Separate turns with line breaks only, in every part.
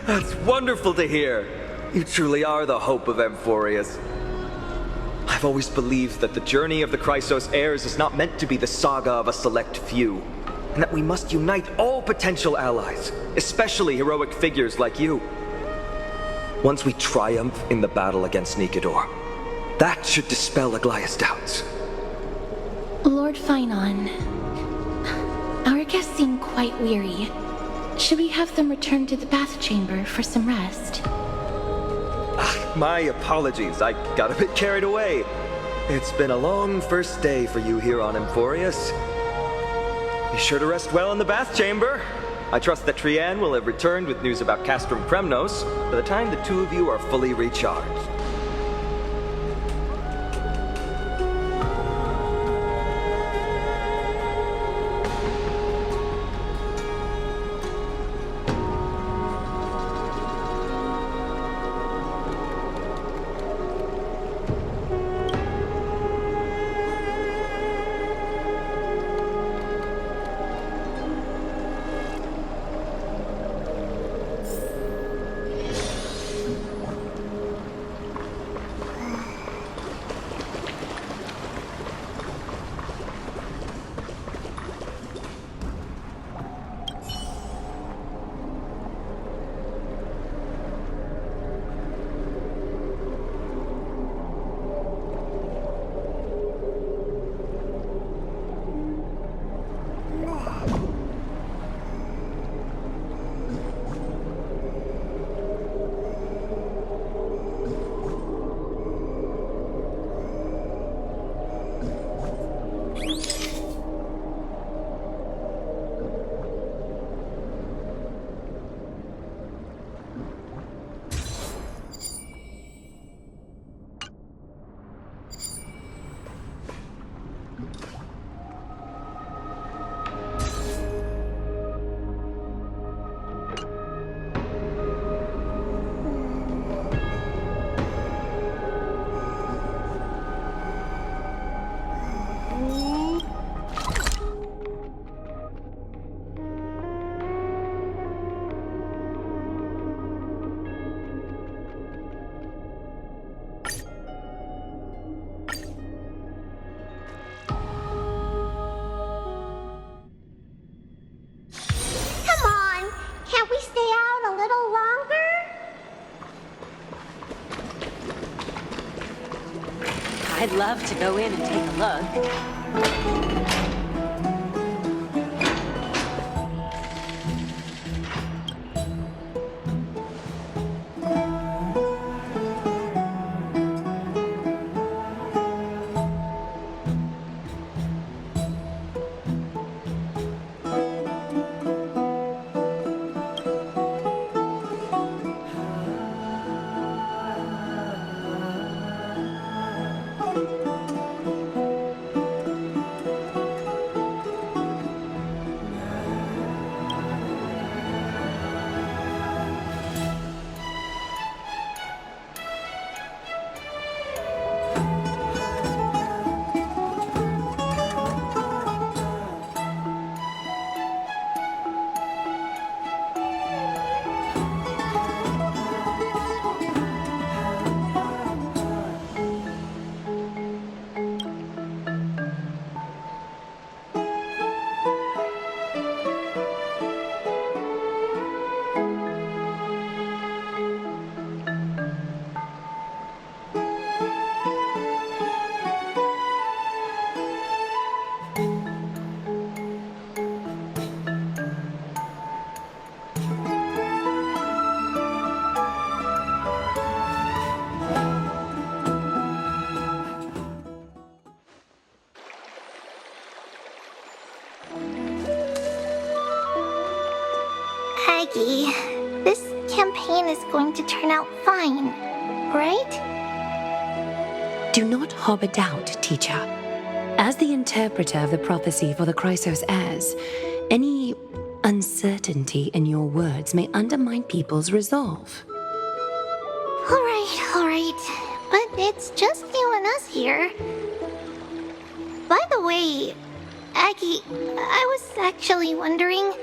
That's wonderful to hear. You truly are the hope of AMPHOREUS. I've always believed that the journey of the Chrysos heirs is not meant to be the saga of a select few, and that we must unite all potential allies, especially heroic figures like you. Once we triumph in the battle against Nikedor, that should dispel Aglaya's doubts.
Lord Finon, our guests seem quite weary. Should we have them return to the bath chamber for some rest?
My apologies, I got a bit carried away. It's been a long first day for you here on AMPHOREUS. Be sure to rest well in the bath chamber. I trust that Trianne will have returned with news about Castrum Kremnos by the time the two of you are fully recharged.
I'd love to go in and take a look.
This campaign is going to turn out fine, right?
Do not harbor doubt, teacher. As the interpreter of the prophecy for the Chrysos heirs, any uncertainty in your words may undermine people's resolve.
All right. But it's just you and us here. By the way, Aggie, I was actually wondering,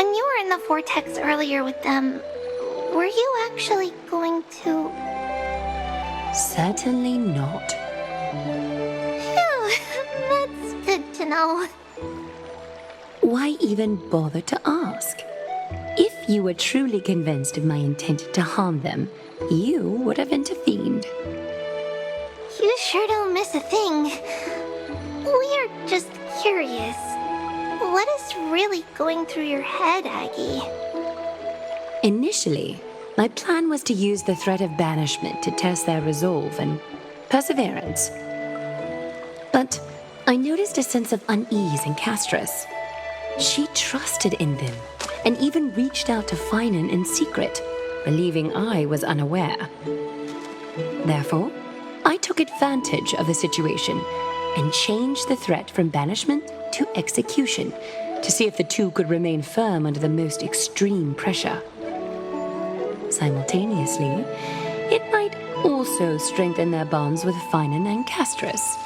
when you were in the vortex earlier with them, were you actually going to...
Certainly not.
Phew, that's good to know.
Why even bother to ask? If you were truly convinced of my intent to harm them, you would have intervened.
You sure don't miss a thing. We're just curious. What is really going through your head, Aggie?
Initially, my plan was to use the threat of banishment to test their resolve and perseverance. But I noticed a sense of unease in Castris. She trusted in them, and even reached out to Finan in secret, believing I was unaware. Therefore, I took advantage of the situation and changed the threat from banishment to execution to see if the two could remain firm under the most extreme pressure. Simultaneously, it might also strengthen their bonds with Finan and Castris.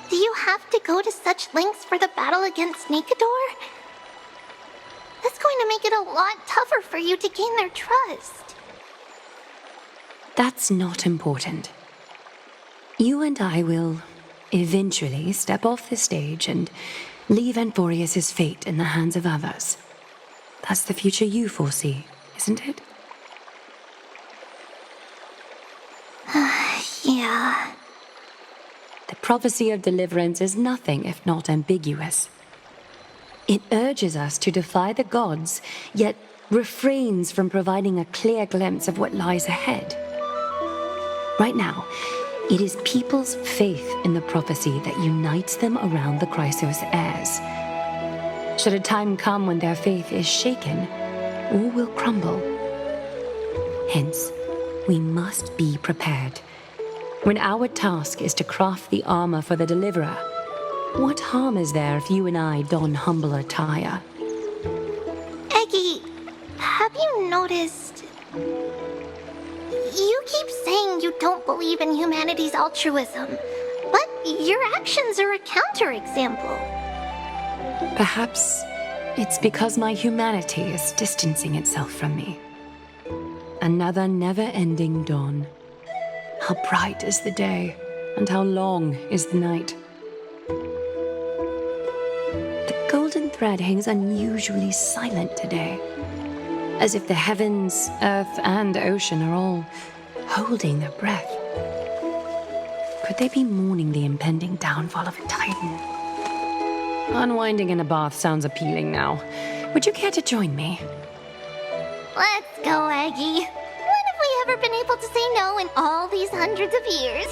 Do you have to go to such lengths for the battle against Nakador? That's going to make it a lot tougher for you to gain their trust.
That's not important. You and I will eventually step off the stage and leave AMPHOREUS' fate in the hands of others. That's the future you foresee, isn't it?
Yeah.
The prophecy of deliverance is nothing if not ambiguous. It urges us to defy the gods, yet refrains from providing a clear glimpse of what lies ahead. Right now, it is people's faith in the prophecy that unites them around the Chrysos heirs. Should a time come when their faith is shaken, all will crumble. Hence, we must be prepared. When our task is to craft the armor for the deliverer, what harm is there if you and I don humble attire?
Eggie, have you noticed... You keep saying you don't believe in humanity's altruism, but your actions are a counterexample.
Perhaps it's because my humanity is distancing itself from me. Another never-ending dawn. How bright is the day, and how long is the night. The golden thread hangs unusually silent today, as if the heavens, earth, and ocean are all holding their breath. Could they be mourning the impending downfall of a titan? Unwinding in a bath sounds appealing now. Would you care to join me?
Let's go, Aggie. When have we ever been able to say no in all these hundreds of years?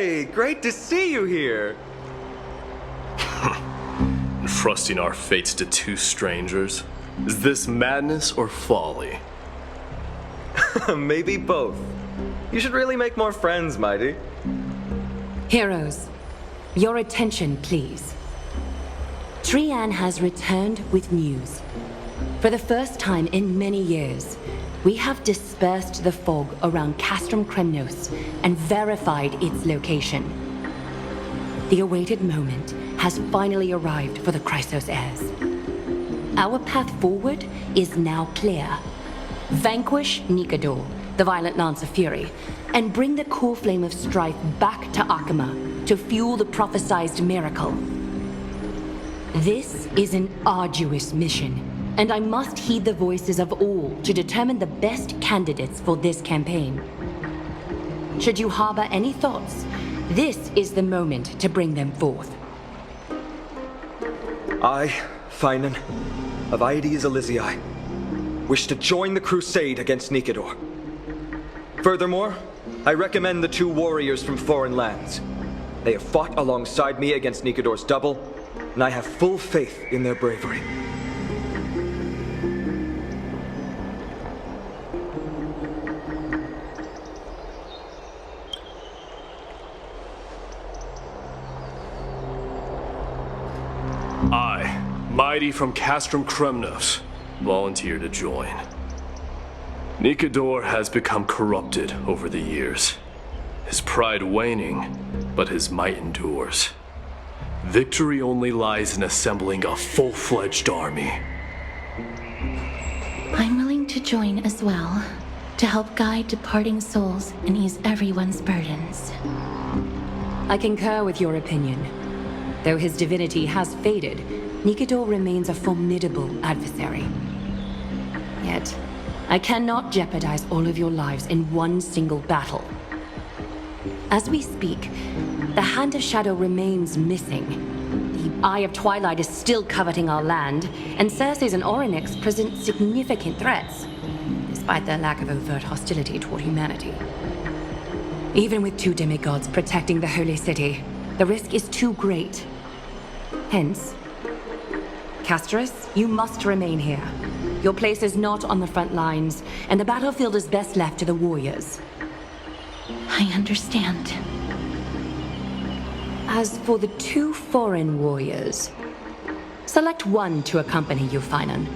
Hey, great to see you here.
Entrusting our fates to two strangers? Is this madness or folly?
Maybe both. You should really make more friends, Mighty.
Heroes, your attention, please. Trian has returned with news. For the first time in many years, we have dispersed the fog around Castrum Kremnos and verified its location. The awaited moment has finally arrived for the Chrysos heirs. Our path forward is now clear. Vanquish Nikador, the Violent Lance of Fury, and bring the core flame of strife back to Akama to fuel the prophesized miracle. This is an arduous mission, and I must heed the voices of all to determine the best candidates for this campaign. Should you harbor any thoughts, this is the moment to bring them forth.
I, Finan, of Aedes Elysiae, wish to join the crusade against Nikador. Furthermore, I recommend the two warriors from foreign lands. They have fought alongside me against Nikador's double, and I have full faith in their bravery.
I, Mighty from Castrum Kremnos, volunteer to join. Nikador has become corrupted over the years. His pride waning, but his might endures. Victory only lies in assembling a full-fledged army.
I'm willing to join as well, to help guide departing souls and ease everyone's burdens.
I concur with your opinion. Though his divinity has faded, Nikador remains a formidable adversary. Yet, I cannot jeopardize all of your lives in one single battle. As we speak, the Hand of Shadow remains missing. The Eye of Twilight is still coveting our land, and Circes and Orynyx present significant threats, despite their lack of overt hostility toward humanity. Even with two demigods protecting the Holy City, the risk is too great. Hence, Castris, you must remain here. Your place is not on the front lines, and the battlefield is best left to the warriors.
I understand.
As for the two foreign warriors, select one to accompany you, Finan.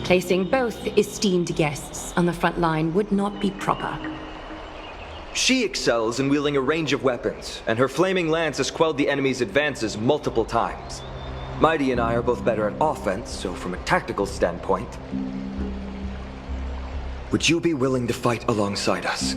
Placing both esteemed guests on the front line would not be proper.
She excels in wielding a range of weapons, and her flaming lance has quelled the enemy's advances multiple times. Mighty and I are both better at offense, so from a tactical standpoint... Would you be willing to fight alongside us?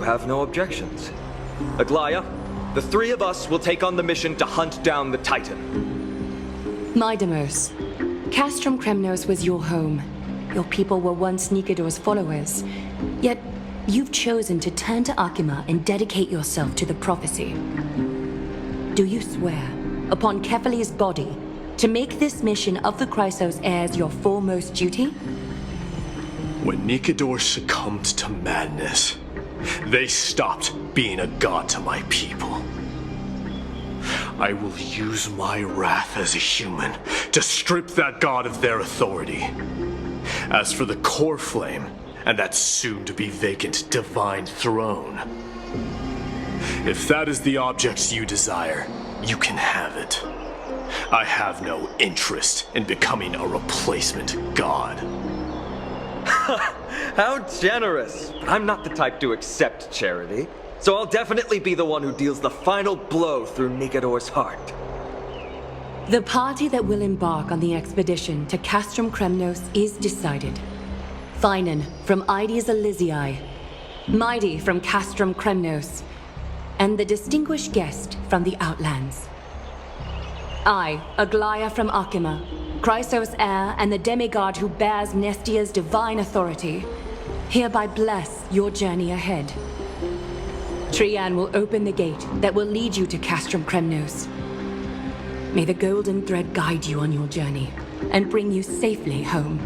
Have no objections. Aglaya, the three of us will take on the mission to hunt down the Titan.
Mydemos, Castrum Kremnos was your home. Your people were once Nikador's followers. Yet, you've chosen to turn to Akima and dedicate yourself to the prophecy. Do you swear, upon Kefali's body, to make this mission of the Chrysos heirs your foremost duty?
When Nikador succumbed to madness, they stopped being a god to my people. I will use my wrath as a human to strip that god of their authority. As for the core flame and that soon-to-be vacant divine throne, if that is the object you desire, you can have it. I have no interest in becoming a replacement god.
How generous! But I'm not the type to accept charity, so I'll definitely be the one who deals the final blow through Nikador's heart.
The party that will embark on the expedition to Castrum Kremnos is decided. Finan from Aedes Elysiae, Mighty from Castrum Kremnos, and the distinguished guest from the Outlands. I, Aglaya from Akima, Chrysos heir and the demigod who bears Nestia's divine authority, hereby bless your journey ahead. Trian will open the gate that will lead you to Castrum Kremnos. May the golden thread guide you on your journey and bring you safely home.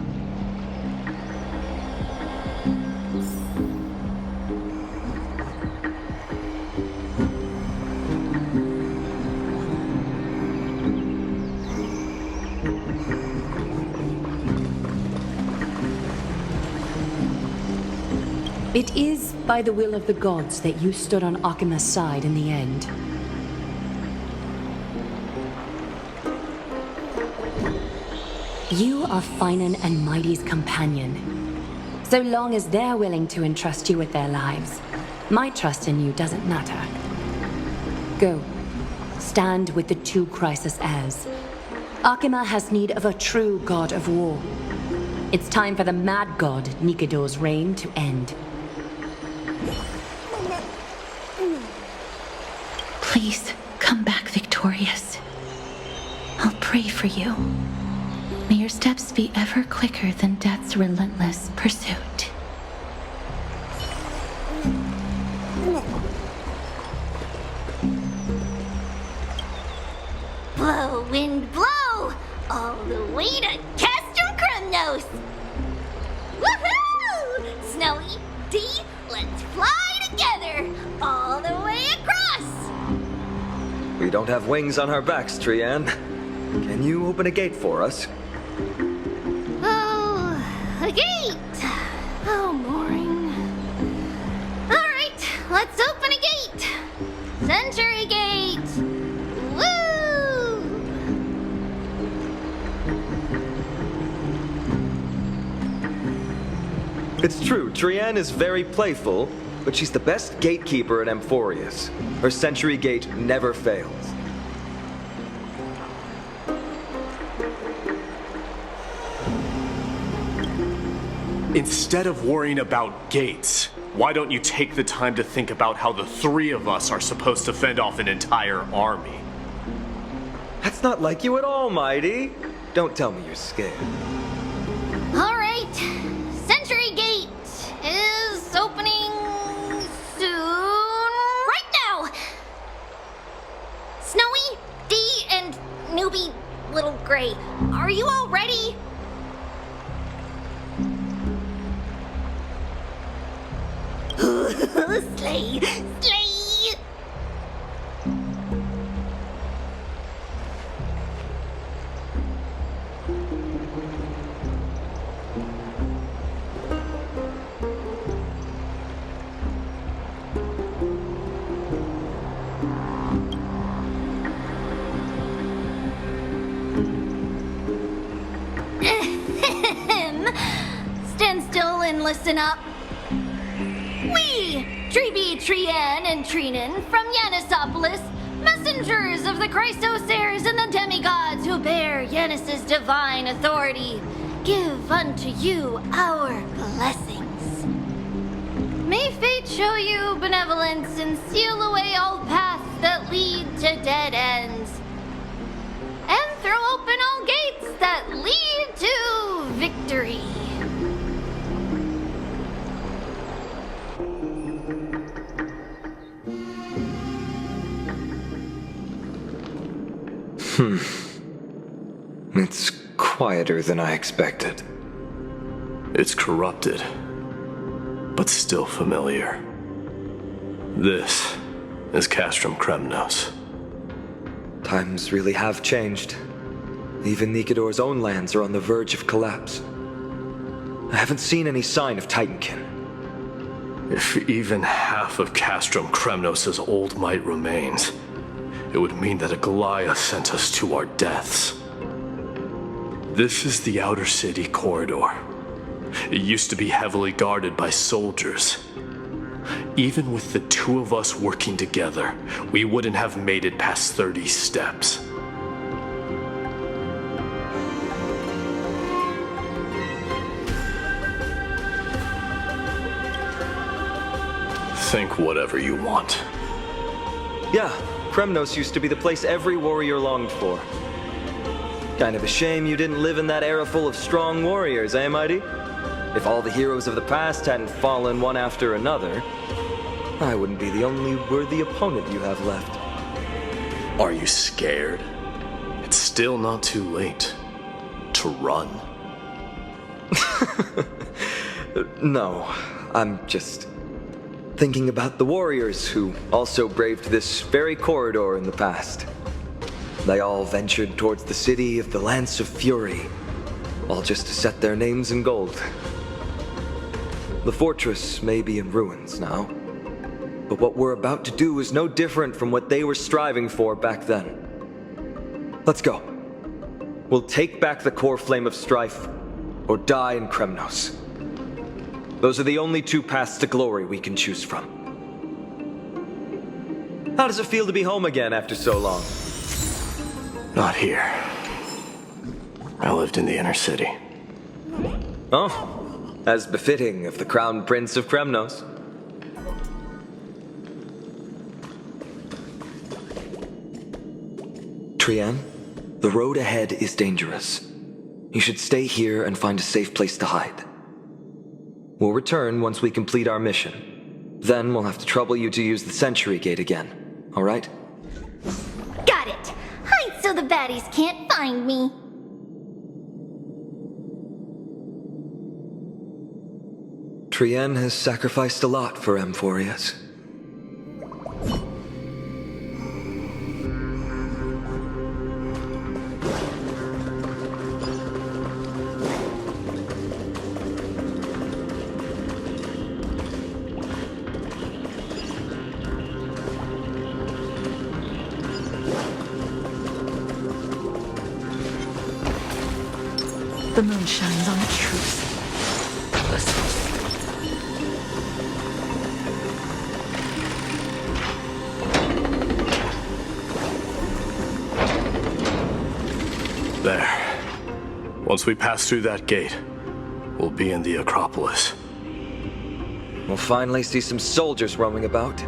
It is by the will of the gods that you stood on Akima's side in the end. You are Finan and Mighty's companion. So long as they're willing to entrust you with their lives, my trust in you doesn't matter. Go. Stand with the two Crisis heirs. Akima has need of a true god of war. It's time for the mad god Nikidor's reign to end.
Please, come back victorious. I'll pray for you. May your steps be ever quicker than death's relentless pursuit.
Blow, wind, blow! All the way to Castrum Kremnos! Woohoo! Snowy, D, let's fly together! All the way across!
We don't have wings on our backs, Trian. Can you open a gate for us?
Oh, a gate! How boring. Alright, let's open a gate! Century Gate! Woo!
It's true, Trian is very playful, but she's the best gatekeeper at AMPHOREUS. Her Century Gate never fails.
Instead of worrying about gates, why don't you take the time to think about how the three of us are supposed to fend off an entire army?
That's not like you at all, Mighty. Don't tell me you're scared.
Alright, Century Gate is opening soon. Right now! Snowy, D, and newbie Little Gray, are you all ready? Slay! Slay! Stand still and listen up. We, Treeby, Trian, and Trinan from Yanisopolis, messengers of the Chrysos heirs and the demigods who bear Yanis's divine authority, give unto you our blessings. May fate show you benevolence and seal away all paths that lead to dead ends, and throw open all gates that lead to victory.
It's quieter than I expected.
It's corrupted, but still familiar. This is Castrum Kremnos.
Times really have changed. Even Nikidor's own lands are on the verge of collapse. I haven't seen any sign of Titankin.
If even half of Castrum Kremnos' old might remains, it would mean that a Goliath sent us to our deaths. This is the outer city corridor. It used to be heavily guarded by soldiers. Even with the two of us working together, we wouldn't have made it past 30 steps. Think whatever you want.
Yeah, Kremnos used to be the place every warrior longed for. Kind of a shame you didn't live in that era full of strong warriors, eh, Mighty? If all the heroes of the past hadn't fallen one after another. I wouldn't be the only worthy opponent you have left.
Are you scared? It's still not too late to run.
No, I'm just thinking about the warriors who also braved this very corridor in the past. They all ventured towards the city of the Lance of Fury, all just to set their names in gold. The fortress may be in ruins now, but what we're about to do is no different from what they were striving for back then. Let's go. We'll take back the core flame of strife, or die in Kremnos. Those are the only two paths to glory we can choose from. How does it feel to be home again after so long?
Not here. I lived in the inner city.
Oh, as befitting of the Crown Prince of Kremnos. Trian, the road ahead is dangerous. You should stay here and find a safe place to hide. We'll return once we complete our mission. Then we'll have to trouble you to use the Sentry Gate again, all right?
Got it! Hide so the baddies can't find me.
Trian has sacrificed a lot for AMPHOREUS.
The moon shines on the truth.
There. Once we pass through that gate, we'll be in the Acropolis.
We'll finally see some soldiers roaming about.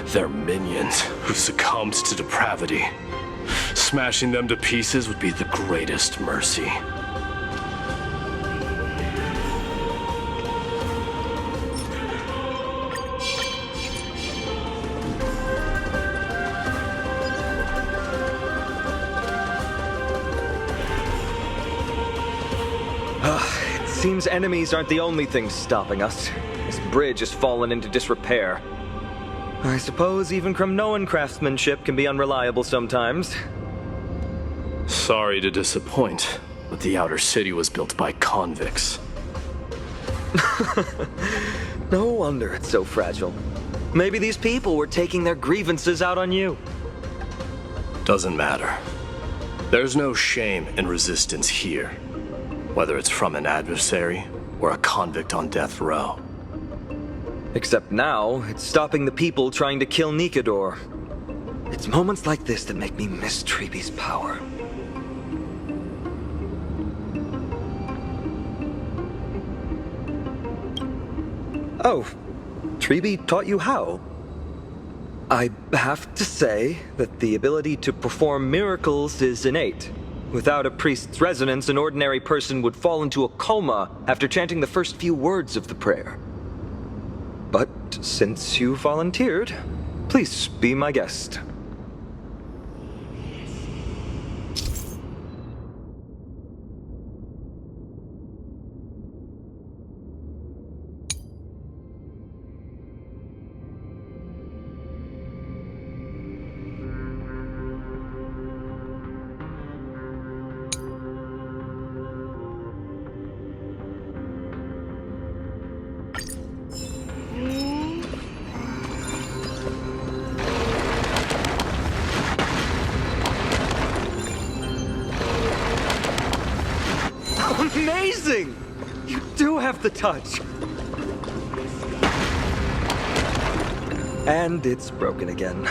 They're minions who succumbed to depravity. Smashing them to pieces would be the greatest mercy.
It seems enemies aren't the only things stopping us. This bridge has fallen into disrepair. I suppose even Kremnoan craftsmanship can be unreliable sometimes.
Sorry to disappoint, but the outer city was built by convicts.
No wonder it's so fragile. Maybe these people were taking their grievances out on you.
Doesn't matter. There's no shame in resistance here, whether it's from an adversary or a convict on death row.
Except now, it's stopping the people trying to kill Nikador. It's moments like this that make me miss Treeby's power. Oh, Treeby taught you how? I have to say that the ability to perform miracles is innate. Without a priest's resonance, an ordinary person would fall into a coma after chanting the first few words of the prayer. But since you volunteered, please be my guest. Amazing! You do have the touch! And it's broken again.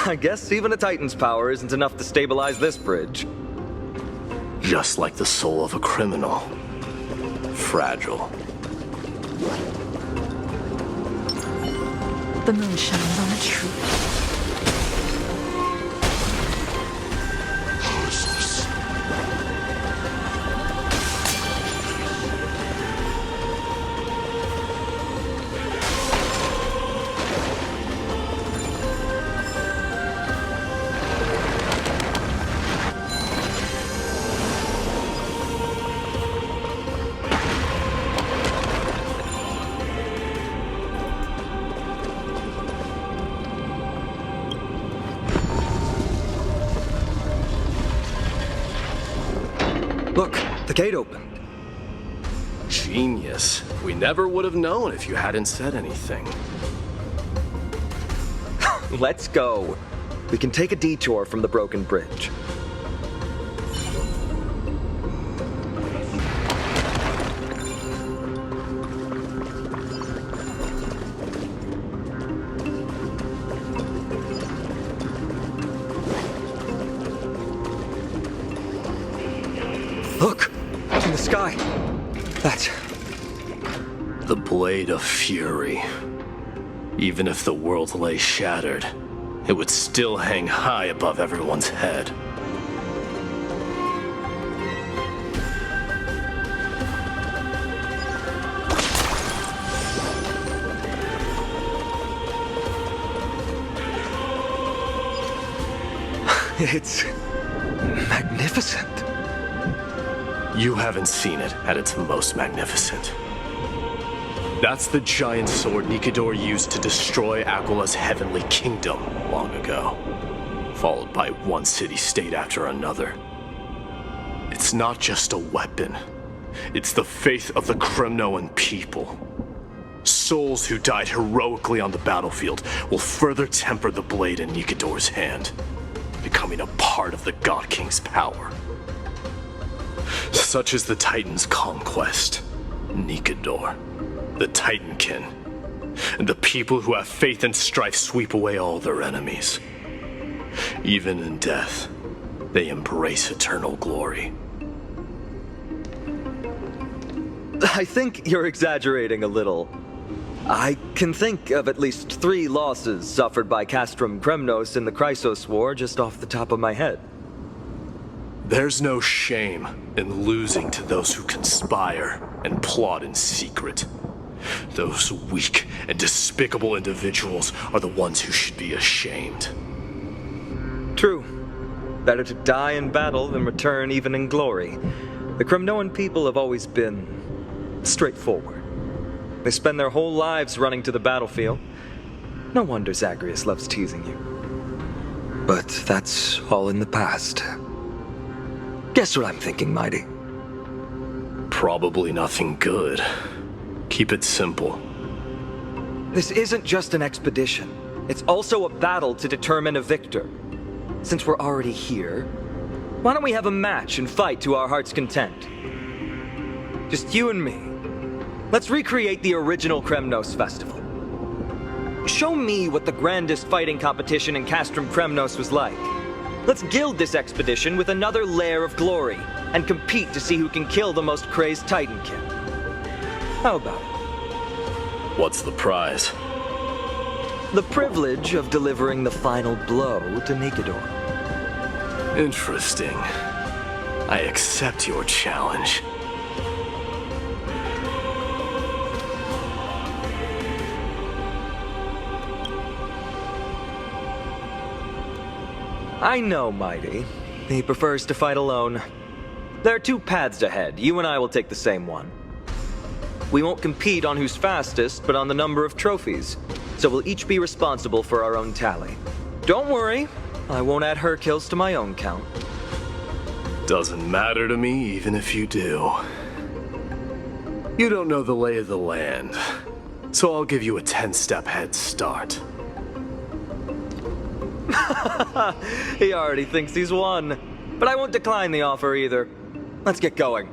I guess even a Titan's power isn't enough to stabilize this bridge.
Just like the soul of a criminal. Fragile.
The moon shines on the truth.
gate opened.
Genius. We never would have known if you hadn't said anything.
Let's go. We can take a detour from the broken bridge. Look! In the sky! That's...
The Blade of Fury. Even if the world lay shattered, it would still hang high above everyone's head.
It's... magnificent.
You haven't seen it at its most magnificent. That's the giant sword Nikador used to destroy Aquala's heavenly kingdom long ago, followed by one city-state after another. It's not just a weapon. It's the faith of the Kremnoan people. Souls who died heroically on the battlefield will further temper the blade in Nikador's hand, becoming a part of the God King's power. Such is the Titan's conquest, Nikador. The Titankin, and the people who have faith and strife sweep away all their enemies. Even in death, they embrace eternal glory.
I think you're exaggerating a little. I can think of at least 3 losses suffered by Castrum Kremnos in the Chrysos War just off the top of my head.
There's no shame in losing to those who conspire and plot in secret. Those weak and despicable individuals are the ones who should be ashamed.
True. Better to die in battle than return even in glory. The Kremnoan people have always been straightforward. They spend their whole lives running to the battlefield. No wonder Zagreus loves teasing you. But that's all in the past. Guess what I'm thinking, Mighty?
Probably nothing good. Keep it simple.
This isn't just an expedition. It's also a battle to determine a victor. Since we're already here, why don't we have a match and fight to our heart's content? Just you and me. Let's recreate the original Kremnos festival. Show me what the grandest fighting competition in Castrum Kremnos was like. Let's gild this expedition with another layer of glory and compete to see who can kill the most crazed Titankin. How about it?
What's the prize?
The privilege of delivering the final blow to Nikador.
Interesting. I accept your challenge.
I know, Mighty. He prefers to fight alone. There are 2 paths ahead. You and I will take the same one. We won't compete on who's fastest, but on the number of trophies. So we'll each be responsible for our own tally. Don't worry, I won't add her kills to my own count.
Doesn't matter to me, even if you do. You don't know the lay of the land, so I'll give you a 10-step head start.
He already thinks he's won. But I won't decline the offer either. Let's get going.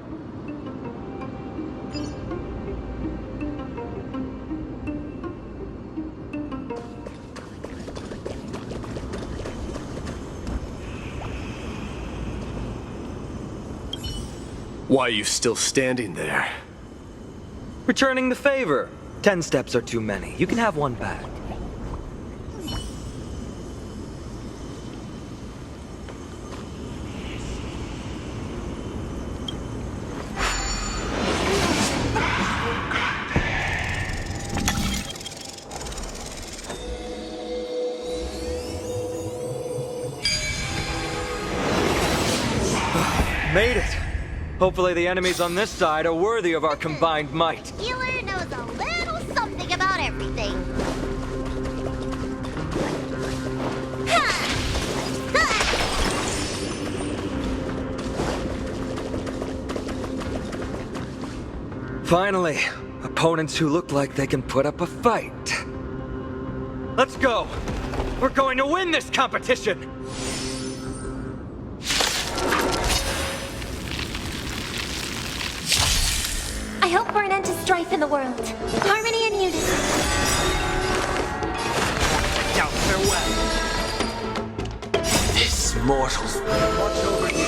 Why are you still standing there?
Returning the favor. 10 steps are too many. You can have one back. Made it! Hopefully the enemies on this side are worthy of our combined might.
Healer knows a little something about everything.
Finally, opponents who look like they can put up a fight. Let's go! We're going to win this competition!
I hope for an end to strife in the world. Harmony and unity.
Now farewell.
This mortals.
Watch over you.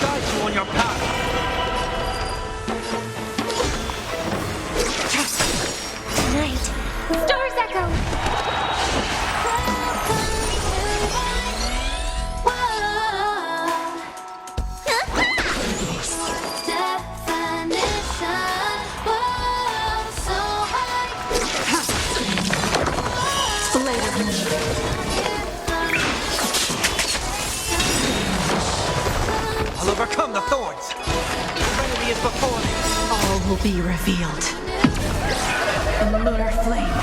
Guide you on your path.
Tonight, stars echo.
I'll overcome the thorns. The enemy is before me.
All will be revealed. The lunar flame.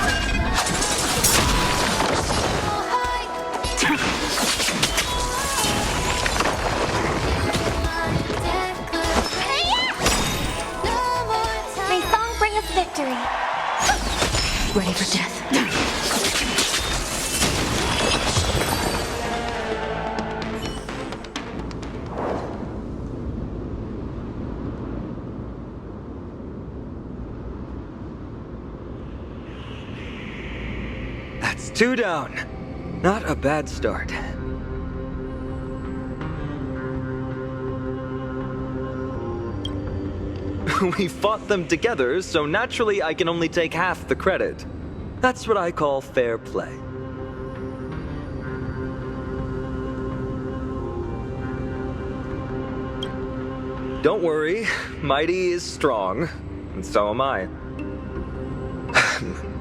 May song bring us victory.
Ready for death.
That's 2 down. Not a bad start. We fought them together, so naturally I can only take half the credit. That's what I call fair play. Don't worry, Mighty is strong, and so am I.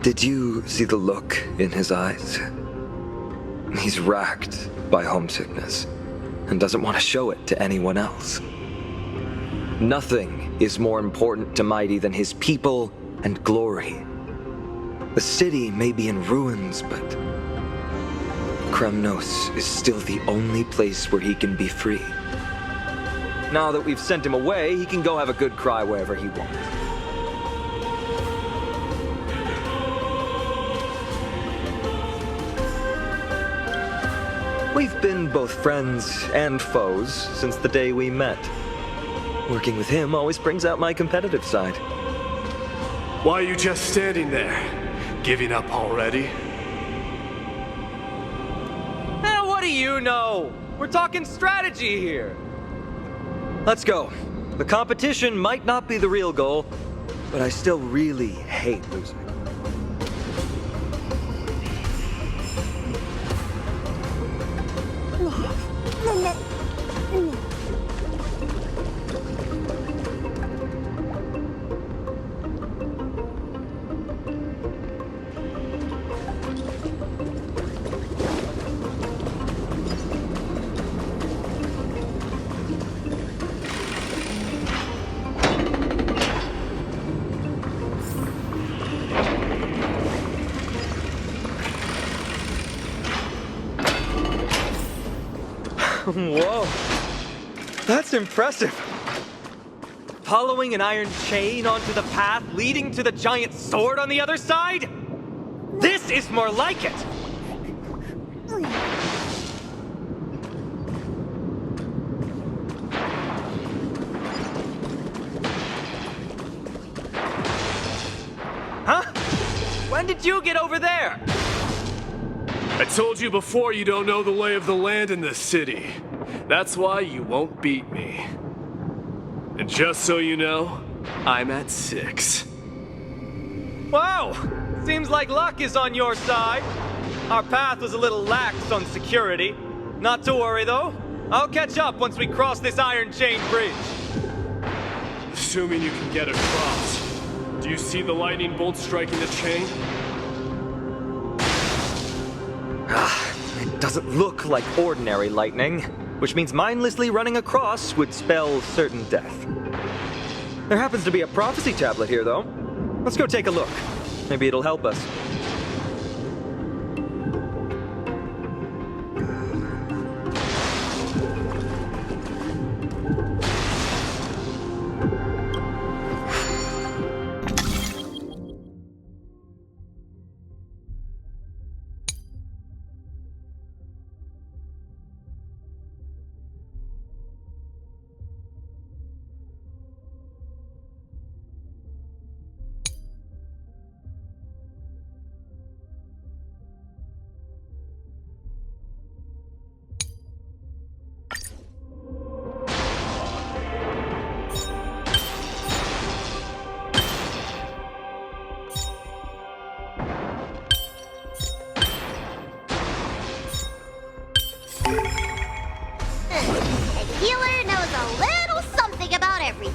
Did you see the look in his eyes? He's racked by homesickness, and doesn't want to show it to anyone else. Nothing is more important to Mighty than his people and glory. The city may be in ruins, but Kremnos is still the only place where he can be free. Now that we've sent him away, he can go have a good cry wherever he wants. We've been both friends and foes since the day we met. Working with him always brings out my competitive side.
Why are you just standing there? Giving up already?
What do you know? We're talking strategy here. Let's go. The competition might not be the real goal, but I still really hate losing. Whoa, that's impressive. Following an iron chain onto the path leading to the giant sword on the other side? This is more like it. Huh? When did you get over there?
I told you before you don't know the lay of the land in this city. That's why you won't beat me. And just so you know, I'm at 6.
Wow! Seems like luck is on your side. Our path was a little lax on security. Not to worry, though. I'll catch up once we cross this iron chain bridge.
Assuming you can get across. Do you see the lightning bolt striking the chain?
It doesn't look like ordinary lightning, which means mindlessly running across would spell certain death. There happens to be a prophecy tablet here, though. Let's go take a look. Maybe it'll help us.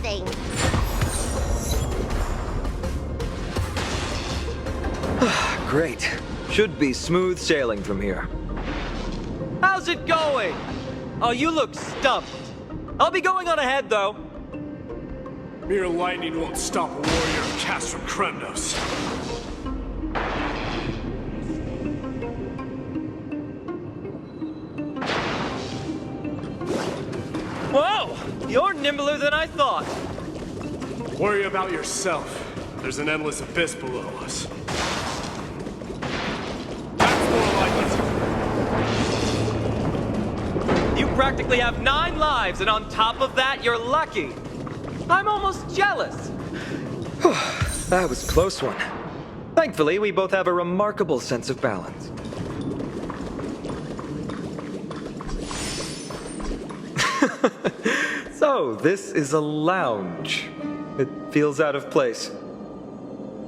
nothing.
Great. Should be smooth sailing from here. How's it going? Oh, you look stumped. I'll be going on ahead, though.
Mere lightning won't stop a warrior cast from Kremnos.
Whoa! You're nimbler than I thought.
Worry about yourself. There's an endless abyss below us. That's more like it.
You practically have 9 lives, and on top of that, you're lucky. I'm almost jealous. That was a close one. Thankfully, we both have a remarkable sense of balance. So, this is a lounge. It feels out of place.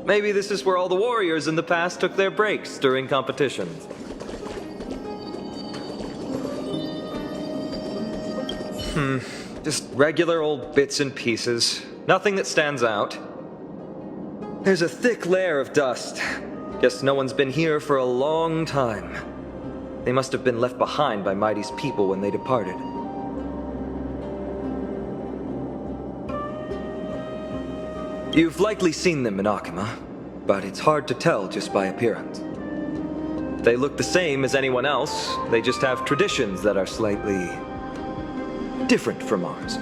Maybe this is where all the warriors in the past took their breaks during competitions. Just regular old bits and pieces. Nothing that stands out. There's a thick layer of dust. Guess no one's been here for a long time. They must have been left behind by Mighty's people when they departed. You've likely seen them in Akima, but it's hard to tell just by appearance. They look the same as anyone else, they just have traditions that are slightly different from ours.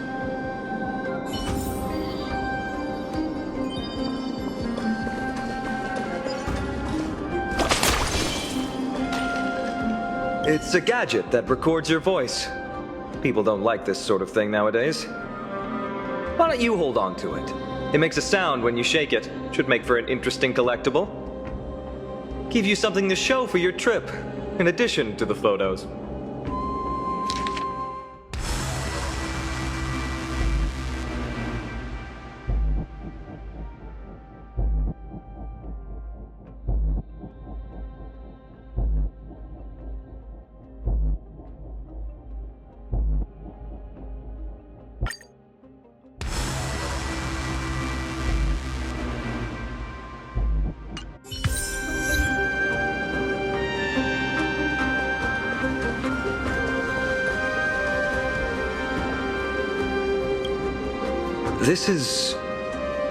It's a gadget that records your voice. People don't like this sort of thing nowadays. Why don't you hold on to it? It makes a sound when you shake it. Should make for an interesting collectible. Give you something to show for your trip, in addition to the photos. This is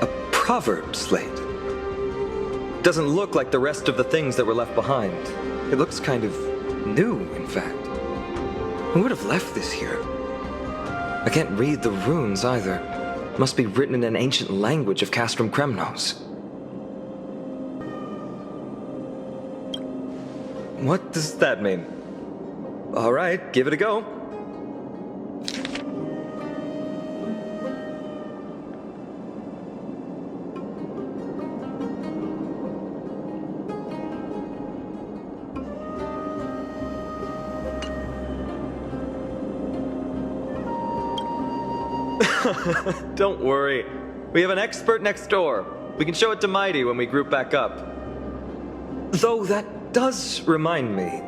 a proverb slate. Doesn't look like the rest of the things that were left behind. It looks kind of new, in fact. Who would have left this here? I can't read the runes either. Must be written in an ancient language of Castrum Kremnos. What does that mean? All right, give it a go. Don't worry. We have an expert next door. We can show it to Mighty when we group back up. Though that does remind me.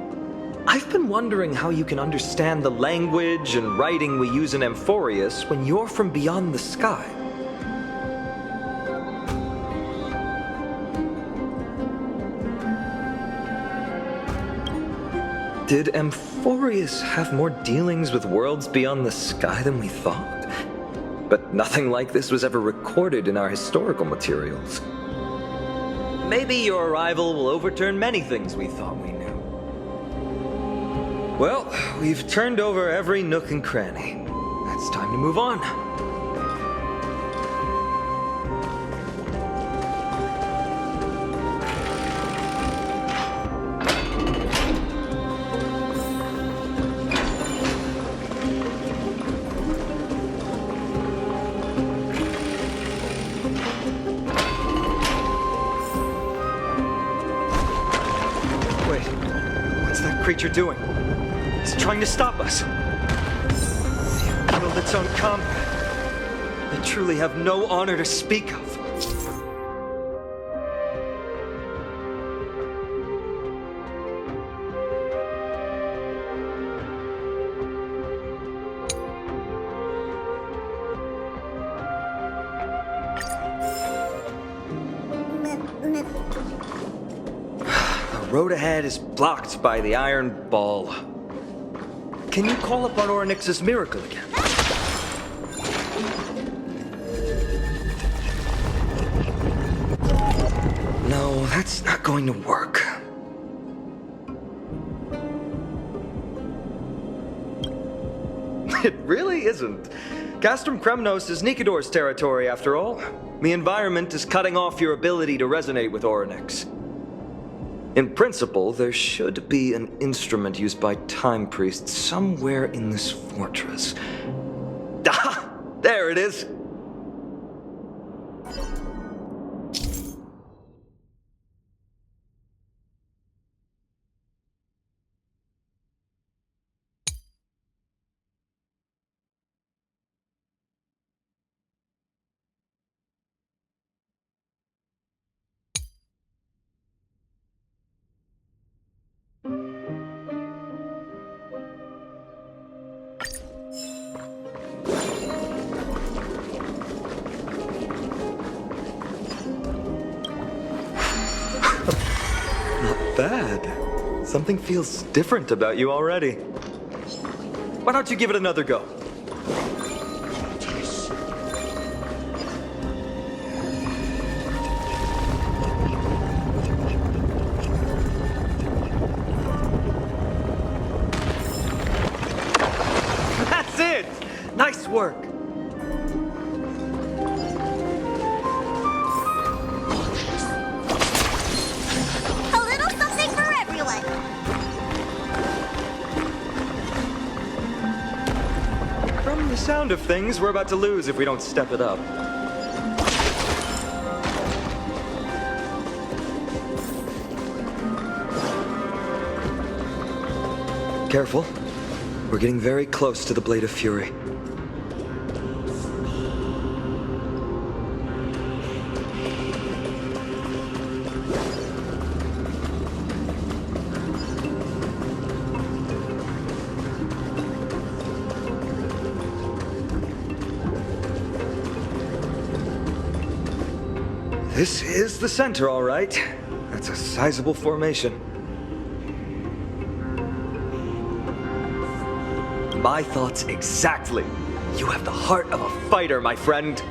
I've been wondering how you can understand the language and writing we use in AMPHOREUS when you're from beyond the sky. Did AMPHOREUS have more dealings with worlds beyond the sky than we thought? But nothing like this was ever recorded in our historical materials. Maybe your arrival will overturn many things we thought we knew. Well, we've turned over every nook and cranny. It's time to move on. Creature doing? It's trying to stop us. They've killed its own comrade. They truly have no honor to speak of. road ahead is blocked by the iron ball. Can you call upon Ornyx's miracle again? No, that's not going to work. It really isn't. Castrum Kremnos is Nikador's territory, after all. The environment is cutting off your ability to resonate with Ornyx. In principle, there should be an instrument used by time priests somewhere in this fortress. Ah! There it is! Bad. Something feels different about you already. Why don't you give it another go? That's it! Nice work! The sound of things we're about to lose if we don't step it up. Careful. We're getting very close to the Blade of Fury. This is the center, all right. That's a sizable formation. My thoughts exactly. You have the heart of a fighter, my friend.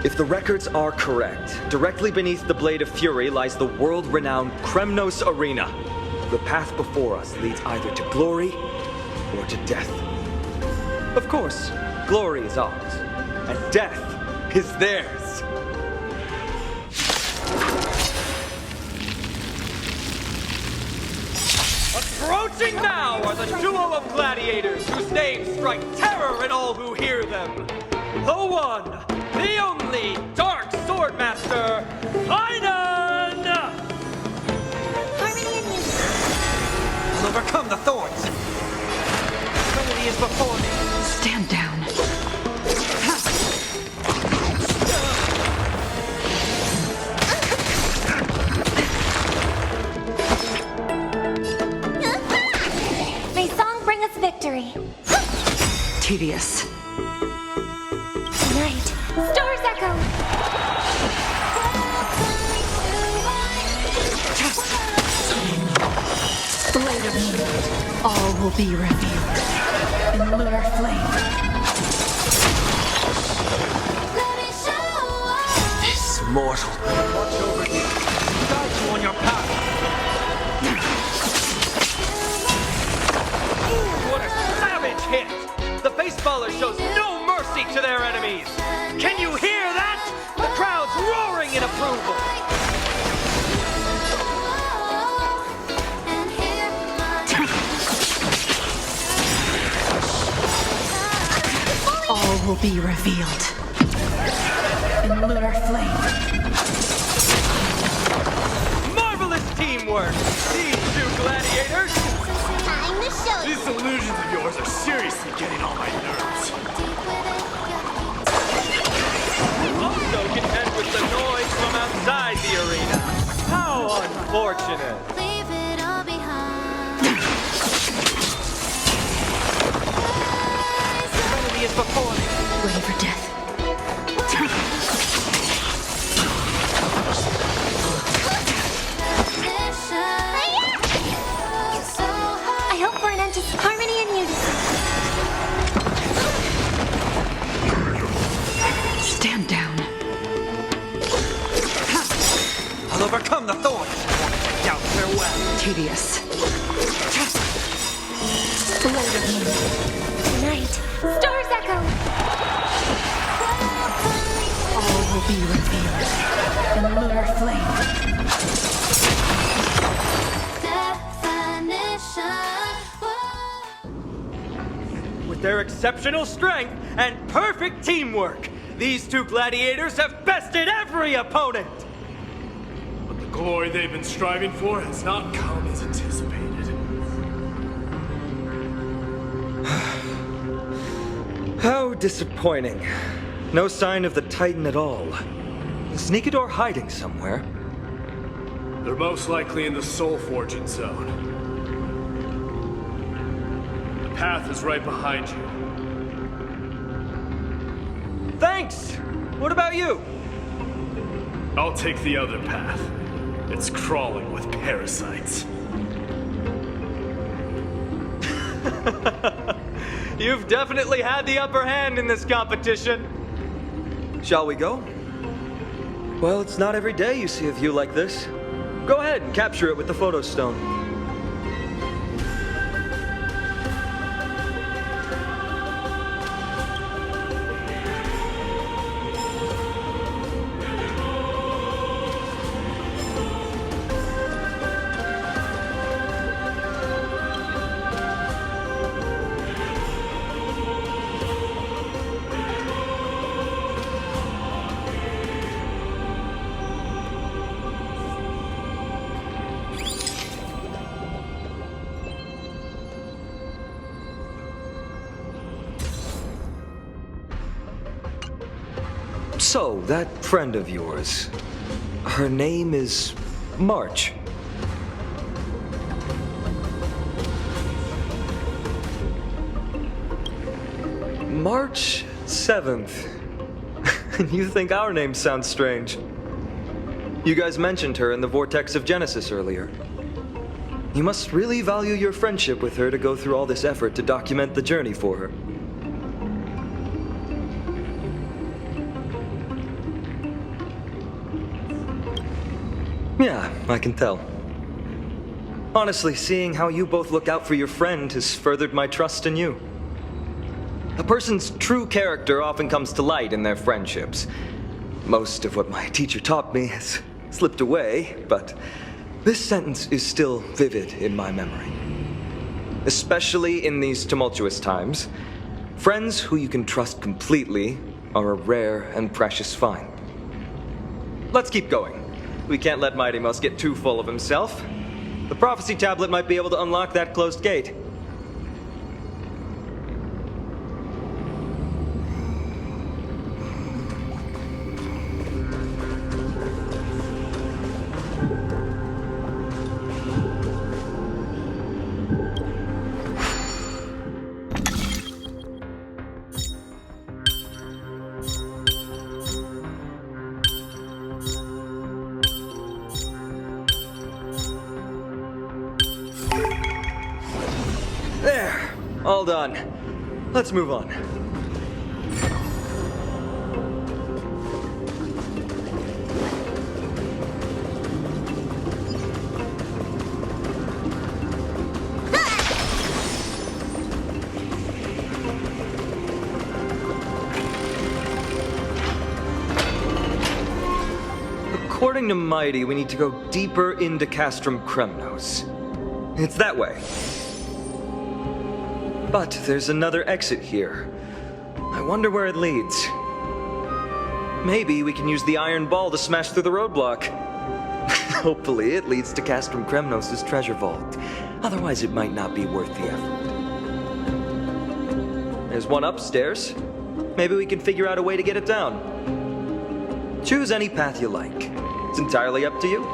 If the records are correct, directly beneath the Blade of Fury lies the world-renowned Kremnos Arena. The path before us leads either to glory or to death. Of course, glory is ours, and death is theirs. Approaching now are the duo of gladiators whose names strike terror in all who hear them. The one, the only Dark Swordmaster, Einan!
Harmony and music.
I'll overcome the thorns. Trinity is before me.
Stand down.
May song bring us victory.
Tedious.
Tonight, stars echo.
Blade of Shield. All will be revealed in lunar flame.
This mortal. Watch over you. Guide you on your path.
What a savage hit! The baseballer shows no mercy to their enemies! Can you hear that? The crowd's roaring in approval!
All will be revealed in lunar flame.
Marvelous teamwork! These two gladiators!
Time to show you.
These illusions of yours are seriously getting on my nerves.
Also contend with the noise from outside the arena. How unfortunate!
Leave it all behind.
Trinity is before me.
Ready for death.
Mission
well. Tedious. Blade of Moon.
Night. Stars echo.
All will be revealed in lunar flame.
With their exceptional strength and perfect teamwork, these two gladiators have bested every opponent!
But the glory they've been striving for has not come as anticipated.
How disappointing. No sign of the Titan at all. Is Nikador hiding somewhere?
They're most likely in the soul forging zone. The path is right behind you.
Thanks! What about you?
I'll take the other path. It's crawling with parasites.
You've definitely had the upper hand in this competition. Shall we go? Well, it's not every day you see a view like this. Go ahead and capture it with the photo stone. So, that friend of yours, her name is March. March 7th. You think our name sounds strange? You guys mentioned her in the Vortex of Genesis earlier. You must really value your friendship with her to go through all this effort to document the journey for her. Yeah, I can tell. Honestly, seeing how you both look out for your friend has furthered my trust in you. A person's true character often comes to light in their friendships. Most of what my teacher taught me has slipped away, but this sentence is still vivid in my memory. Especially in these tumultuous times, friends who you can trust completely are a rare and precious find. Let's keep going. We can't let Mighty Mouse get too full of himself. The prophecy tablet might be able to unlock that closed gate. There, all done. Let's move on. According to Mighty, we need to go deeper into Castrum Kremnos. It's that way. But there's another exit here. I wonder where it leads. Maybe we can use the iron ball to smash through the roadblock. Hopefully it leads to Castrum Kremnos' treasure vault. Otherwise it might not be worth the effort. There's one upstairs. Maybe we can figure out a way to get it down. Choose any path you like. It's entirely up to you.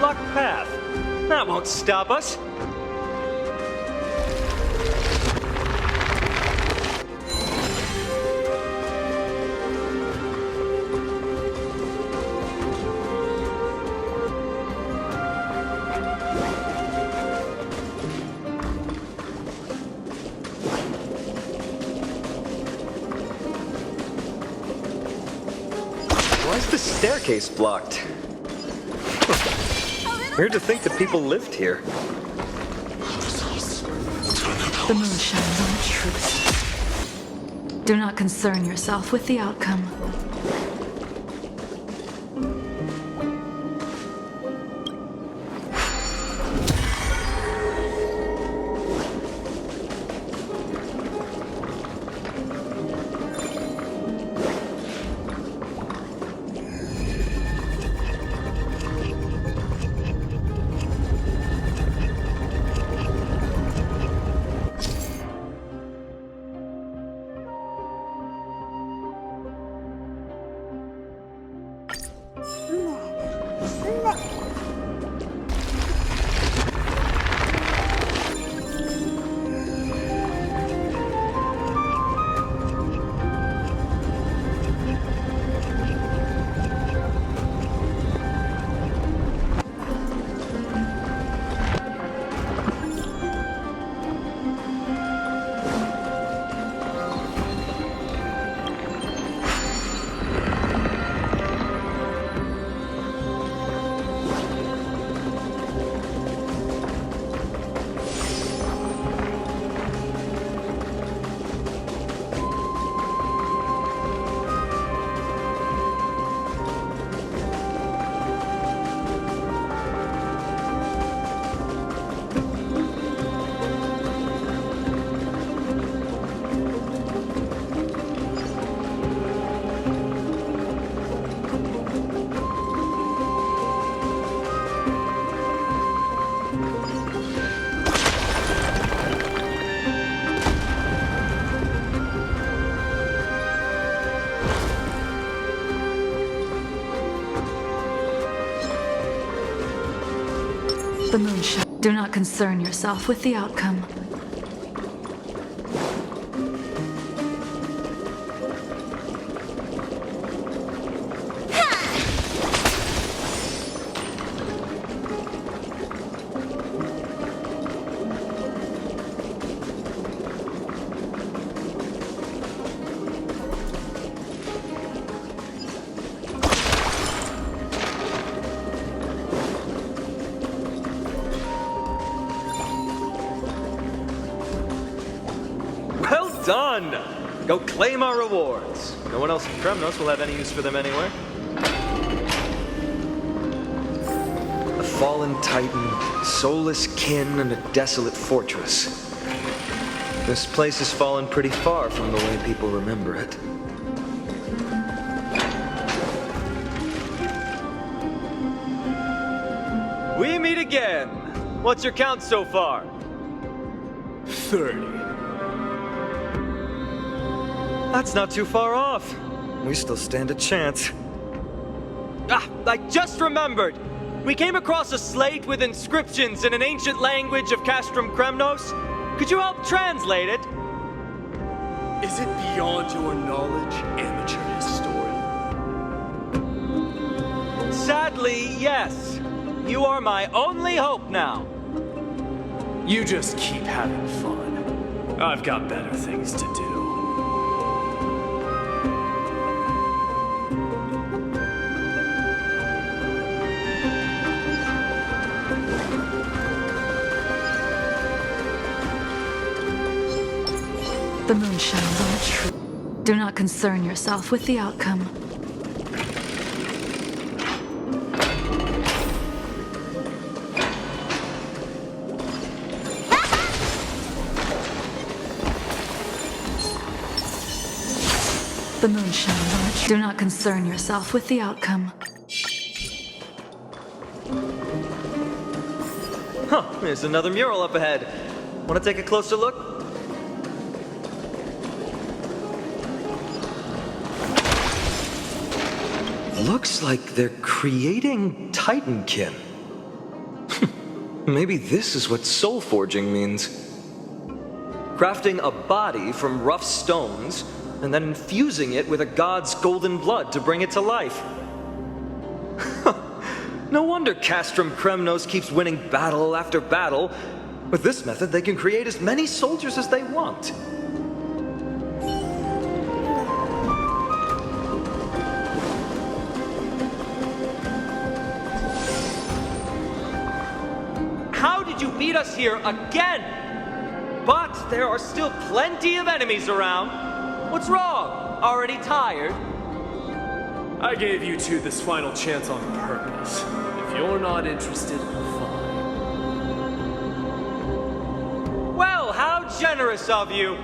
Locked path. That won't stop us. Why is the staircase blocked? Weird to think that people lived here.
The moon shines on truth. Do not concern yourself with the outcome. The moonshine. Do not concern yourself with the outcome.
Done! Go claim our rewards. No one else in Kremnos will have any use for them anyway. A fallen titan, soulless kin, and a desolate fortress. This place has fallen pretty far from the way people remember it. We meet again! What's your count so far?
30.
That's not too far off. We still stand a chance. Ah, I just remembered! We came across a slate with inscriptions in an ancient language of Castrum Kremnos. Could you help translate it?
Is it beyond your knowledge, amateur historian?
Sadly, yes. You are my only hope now.
You just keep having fun. I've got better things to do.
The moon shines on its truth. Do not concern yourself with the outcome. The moon shines on its truth. Do not concern yourself with the outcome.
Huh, there's another mural up ahead. Want to take a closer look? Looks like they're creating Titankin. Maybe this is what soul forging means. Crafting a body from rough stones, and then infusing it with a god's golden blood to bring it to life. No wonder Castrum Kremnos keeps winning battle after battle. With this method, they can create as many soldiers as they want. beat us here again! But there are still plenty of enemies around. What's wrong? Already tired?
I gave you two this final chance on purpose. If you're not interested, fine.
Well, how generous of you!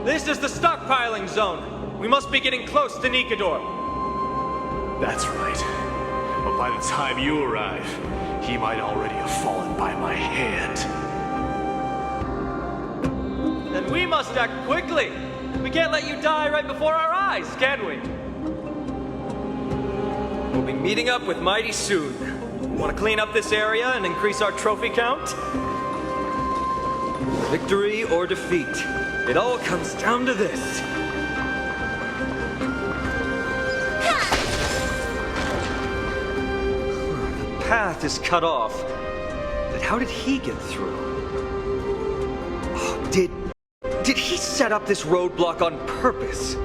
This is the stockpiling zone. We must be getting close to Nikador.
That's right. But by the time you arrive, he might already have fallen by my hand.
Then we must act quickly. We can't let you die right before our eyes, can we? We'll be meeting up with Mighty soon. Want to clean up this area and increase our trophy count? Victory or defeat. It all comes down to this. The path is cut off. But how did he get through? Oh, did he set up this roadblock on purpose?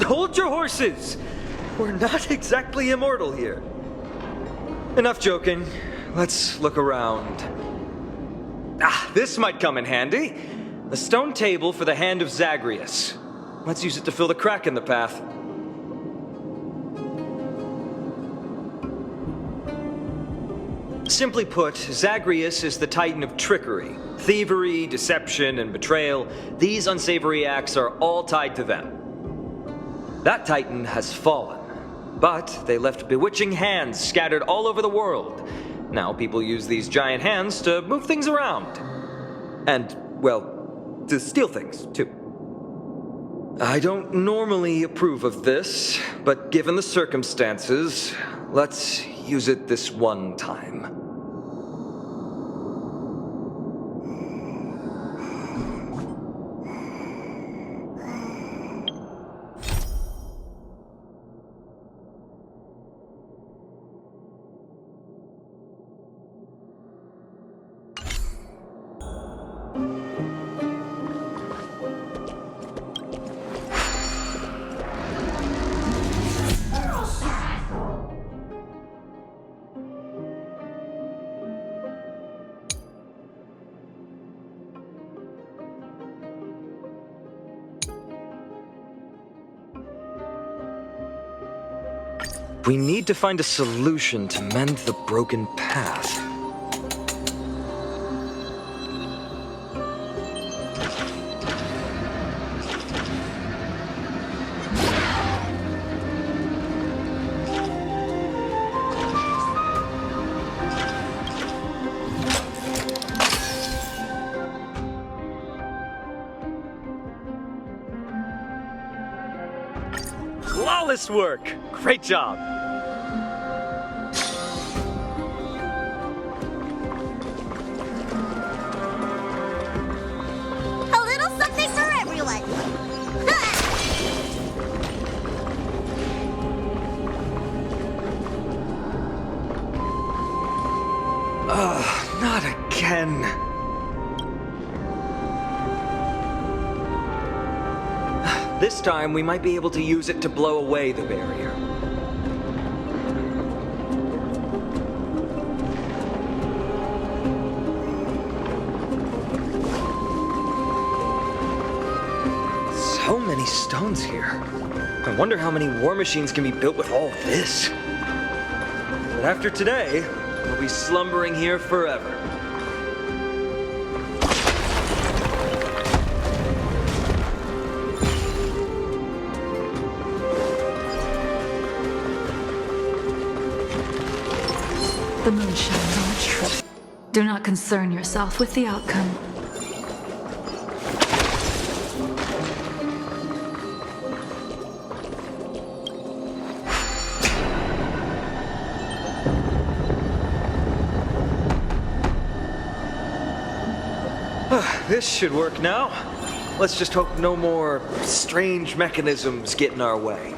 Hold your horses! We're not exactly immortal here. Enough joking. Let's look around. Ah, this might come in handy. A stone table for the hand of Zagreus. Let's use it to fill the crack in the path. Simply put, Zagreus is the titan of trickery. Thievery, deception, and betrayal. These unsavory acts are all tied to them. That titan has fallen. But they left bewitching hands scattered all over the world. Now people use these giant hands to move things around. And, well, to steal things, too. I don't normally approve of this, but given the circumstances, let's use it this one time. We need to find a solution to mend the broken path. Flawless work! Great job! Not again. This time, we might be able to use it to blow away the barrier. So many stones here. I wonder how many war machines can be built with all this. But after today, we'll be slumbering here forever.
The moon shines on the truth. Do not concern yourself with the outcome.
This should work now. Let's just hope no more strange mechanisms get in our way.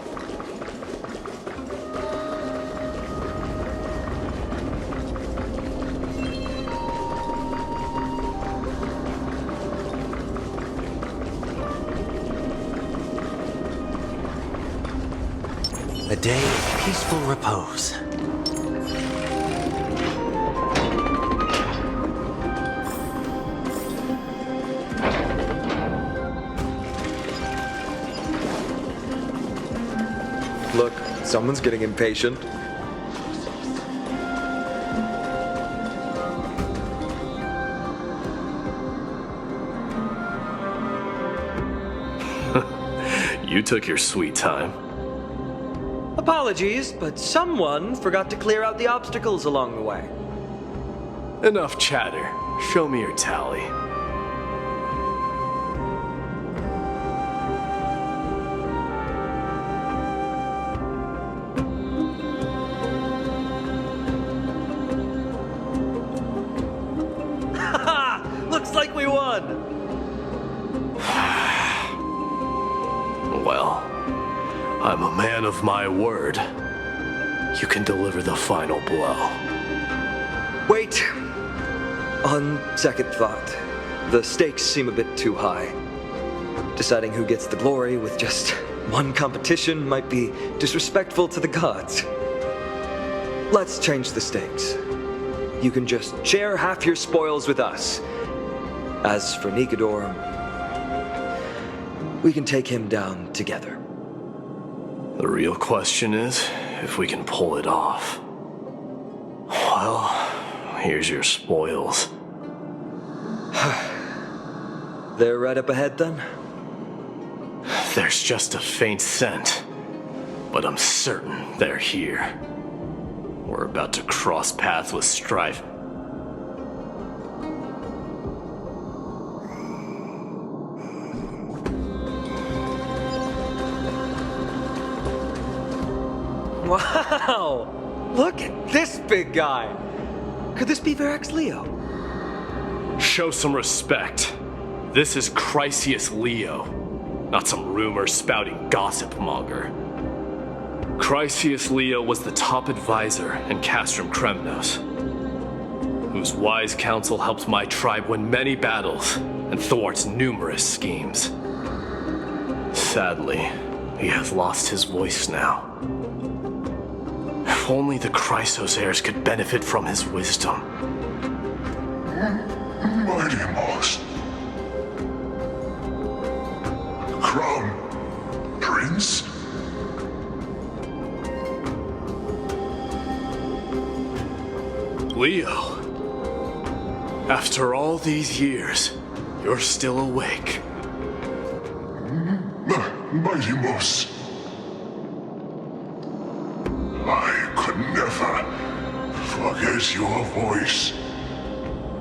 A day of peaceful repose.
Look, someone's getting impatient.
You took your sweet time.
Apologies, but someone forgot to clear out the obstacles along the way.
Enough chatter. Show me your tally.
Haha! Looks like we won!
Well, I'm a man of my word. You can deliver the final blow.
Wait! On second thought, the stakes seem a bit too high. Deciding who gets the glory with just one competition might be disrespectful to the gods. Let's change the stakes. You can just share half your spoils with us. As for Nikador, we can take him down together.
The real question is if we can pull it off. Well, here's your spoils.
They're right up ahead then?
There's just a faint scent, but I'm certain they're here. We're about to cross paths with strife.
Wow! Look at this big guy! Could this be Varix Leo?
Show some respect. This is Chryseus Leo, not some rumor-spouting gossip monger. Chryseus Leo was the top advisor in Castrum Kremnos, whose wise counsel helped my tribe win many battles and thwarts numerous schemes. Sadly, he has lost his voice now. If only the Chrysos heirs could benefit from his wisdom.
Mighty Moss. Crown Prince?
Leo, after all these years, you're still awake.
Mighty Moss. I could never forget your voice.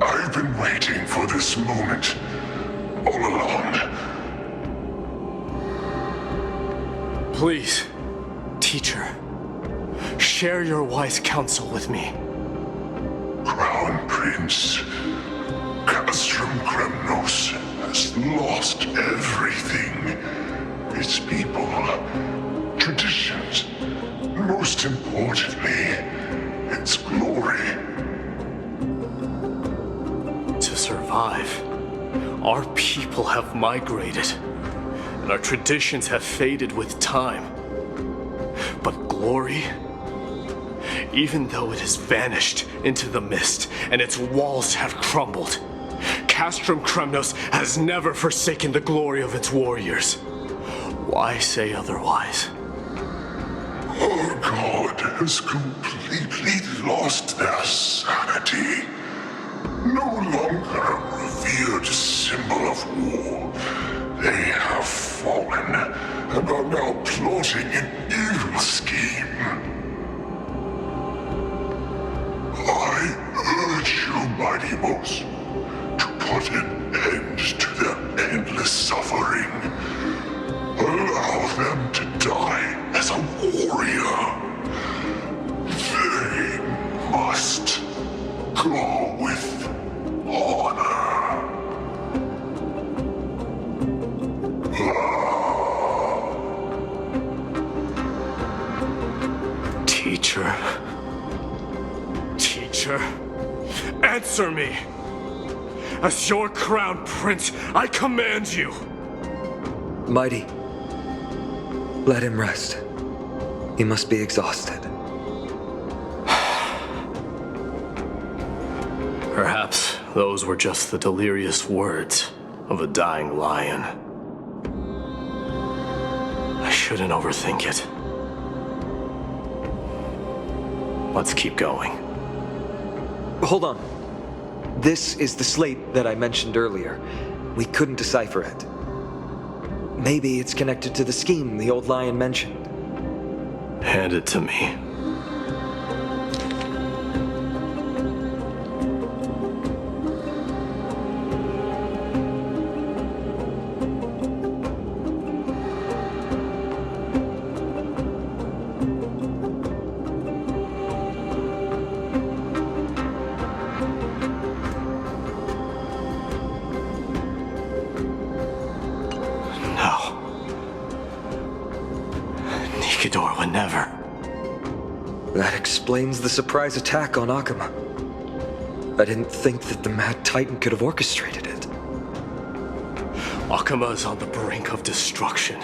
I've been waiting for this moment all along.
Please, teacher, share your wise counsel with me.
Crown Prince, Castrum Kremnos has lost everything. Its people, traditions, most importantly, its glory.
To survive, our people have migrated, and our traditions have faded with time. But glory, even though it has vanished into the mist and its walls have crumbled, Castrum Kremnos has never forsaken the glory of its warriors. Why say otherwise?
Our god has completely lost their sanity. No longer a revered symbol of war. They have fallen and are now plotting an evil scheme. I urge you, Mighty Moss, to put an end to their endless suffering. Allow them to die as a warrior. They must go with honor.
Teacher? Teacher? Answer me! As your crown prince, I command you!
Mighty, let him rest. You must be exhausted.
Perhaps those were just the delirious words of a dying lion. I shouldn't overthink it. Let's keep going.
Hold on. This is the slate that I mentioned earlier. We couldn't decipher it. Maybe it's connected to the scheme the old lion mentioned.
Hand it to me. Would never.
That explains the surprise attack on Akama. I didn't think that the Mad Titan could have orchestrated it.
Akama is on the brink of destruction.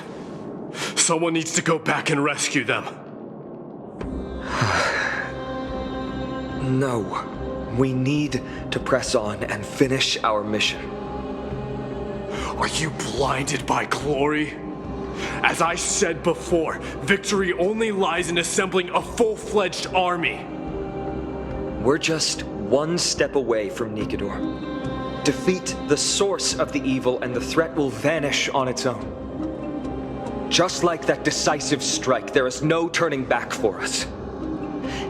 Someone needs to go back and rescue them.
No. We need to press on and finish our mission.
Are you blinded by glory? As I said before, victory only lies in assembling a full-fledged army.
We're just one step away from Nikador. Defeat the source of the evil and the threat will vanish on its own. Just like that decisive strike, there is no turning back for us.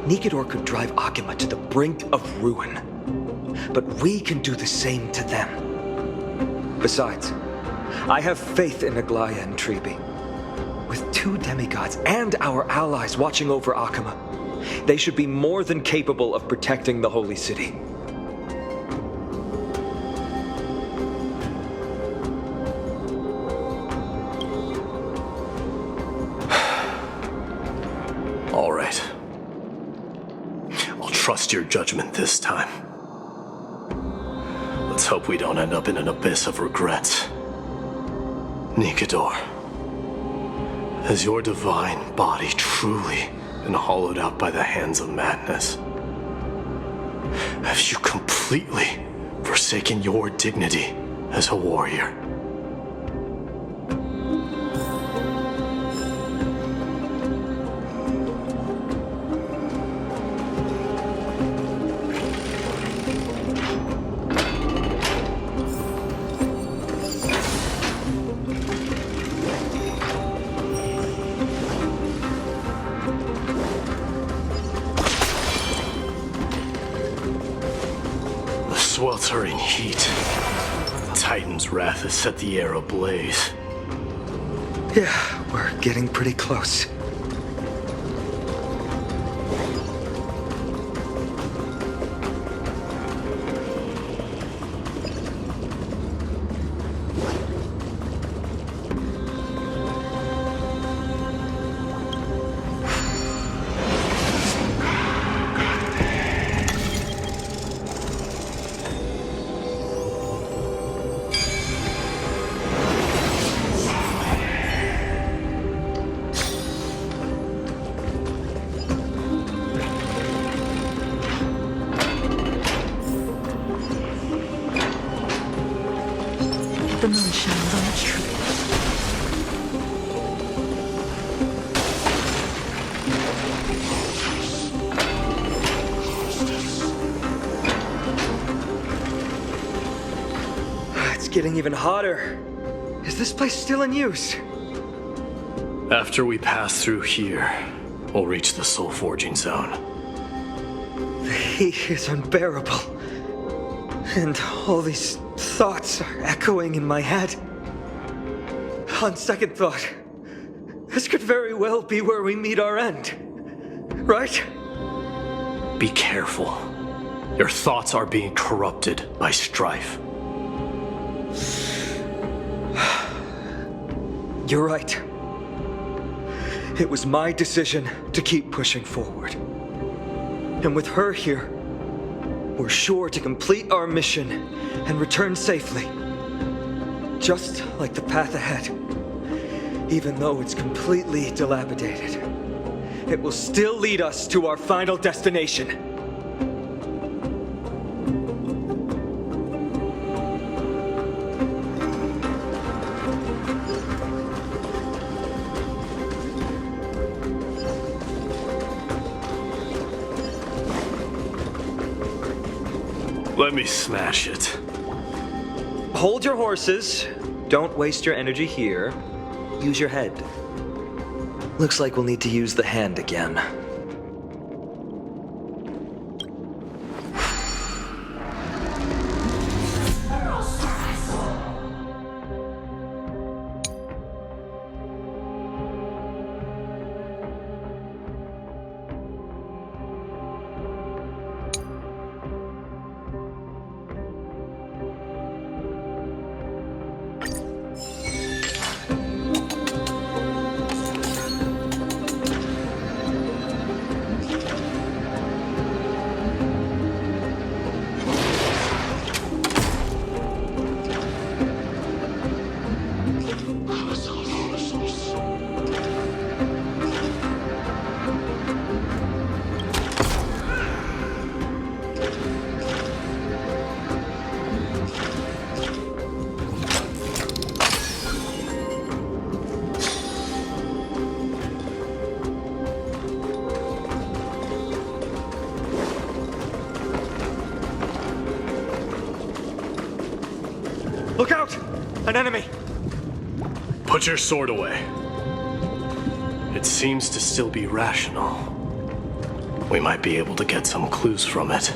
Nikador could drive Akama to the brink of ruin, but we can do the same to them. Besides, I have faith in Aglaya and Tribi. With 2 demigods and our allies watching over Akama, they should be more than capable of protecting the Holy City.
All right. I'll trust your judgment this time. Let's hope we don't end up in an abyss of regrets. Nikador, has your divine body truly been hollowed out by the hands of madness? Have you completely forsaken your dignity as a warrior? Sweltering heat. The Titan's wrath has set the air ablaze.
Yeah, we're getting pretty close.
The moon shines on the tree.
It's getting even hotter. Is this place still in use?
After we pass through here, we'll reach the soul forging zone.
The heat is unbearable. And all these thoughts are echoing in my head. On second thought, this could very well be where we meet our end. Right?
Be careful. Your thoughts are being corrupted by strife.
You're right. It was my decision to keep pushing forward. And with her here, we're sure to complete our mission and return safely. Just like the path ahead. Even though it's completely dilapidated. it will still lead us to our final destination.
Let me smash it.
Hold your horses. Don't waste your energy here. Use your head. Looks like we'll need to use the hand again. Look out! An enemy!
Put your sword away. It seems to still be rational. We might be able to get some clues from it.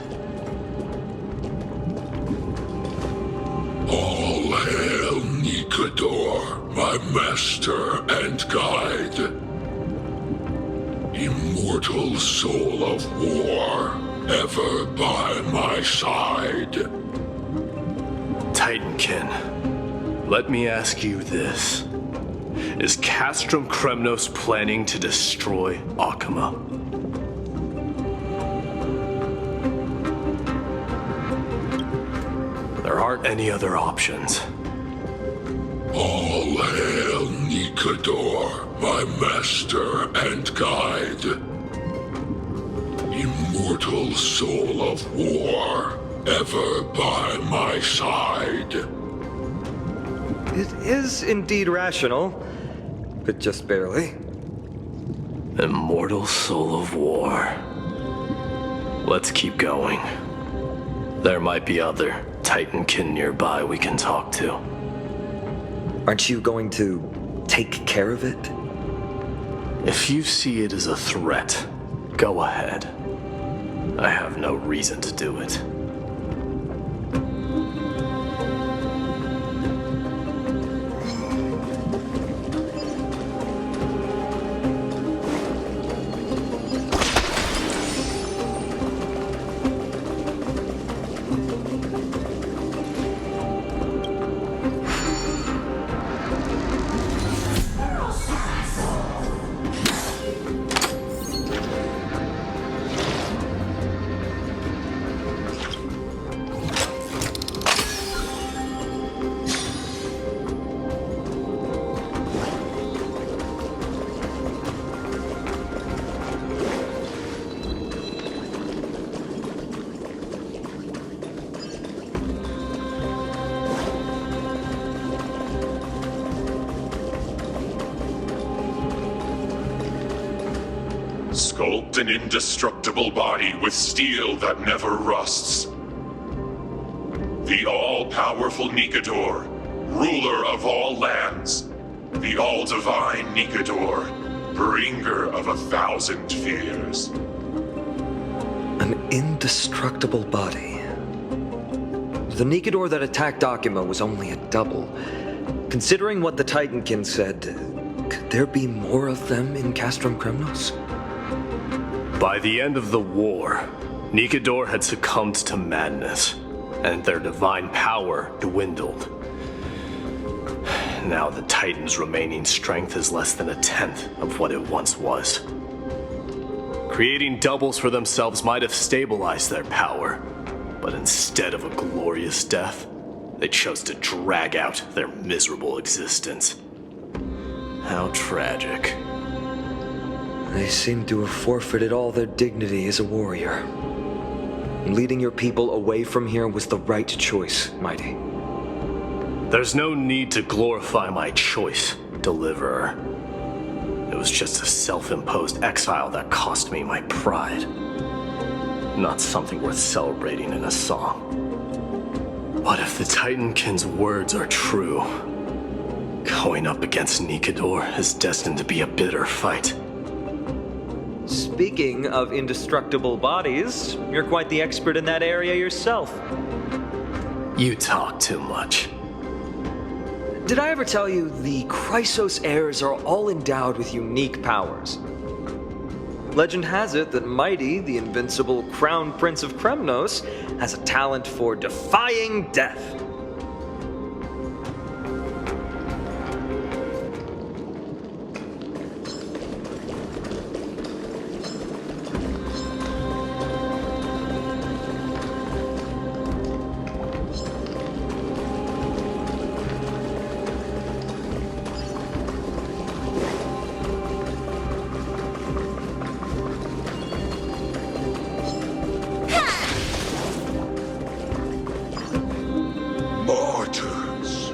All hail Nikador, my master and guide. Immortal soul of war, ever by my side.
Titankin, let me ask you this. Is Castrum Kremnos planning to destroy Akama? There aren't any other options.
All hail Nikador, my master and guide. Immortal soul of war, ever by my side.
It is indeed rational, but just barely.
Immortal soul of war. Let's keep going. There might be other Titankin nearby we can talk to.
Aren't you going to take care of it?
If you see it as a threat, go ahead. I have no reason to do it.
Sculpt an indestructible body with steel that never rusts. The all-powerful Nikador, ruler of all lands. The all-divine Nikador, bringer of 1,000 fears.
An indestructible body. The Nikador that attacked Akama was only a double. Considering what the Titankin said, could there be more of them in Castrum Kremnos?
By the end of the war, Nikador had succumbed to madness, and their divine power dwindled. Now the Titan's remaining strength is less than 1/10 of what it once was. Creating doubles for themselves might have stabilized their power, but instead of a glorious death, they chose to drag out their miserable existence. How tragic.
They seem to have forfeited all their dignity as a warrior. Leading your people away from here was the right choice, Mighty.
There's no need to glorify my choice, Deliverer. It was just a self-imposed exile that cost me my pride. Not something worth celebrating in a song. What if the Titankin's words are true? Going up against Nikador is destined to be a bitter fight.
Speaking of indestructible bodies, you're quite the expert in that area yourself.
You talk too much.
Did I ever tell you the Chrysos heirs are all endowed with unique powers? Legend has it that Mighty, the invincible Crown Prince of Kremnos, has a talent for defying death.
Martyrs,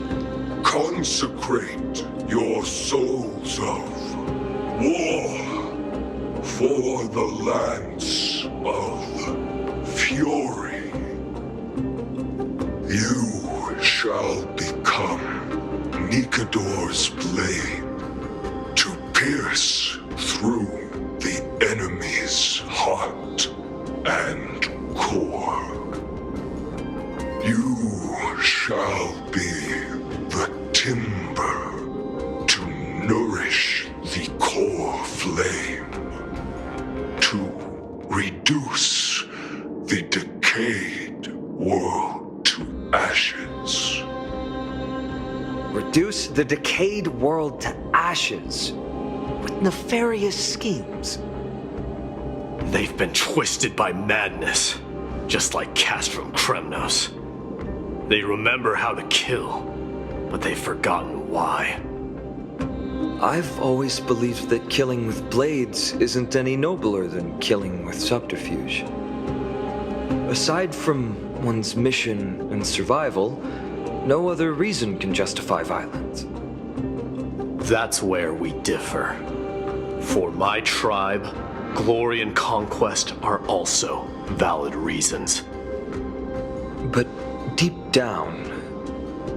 consecrate your souls of war for the lands of fury. You shall become Nikador's blade to pierce through the enemy's heart and core. You shall be the timber to nourish the core flame, to reduce the decayed world to ashes.
Reduce the decayed world to ashes with nefarious schemes.
They've been twisted by madness, just like cast from Kremnos. They remember how to kill, but they've forgotten why.
I've always believed that killing with blades isn't any nobler than killing with subterfuge. Aside from one's mission and survival, no other reason can justify violence.
That's where we differ. For my tribe, glory and conquest are also valid reasons.
But deep down,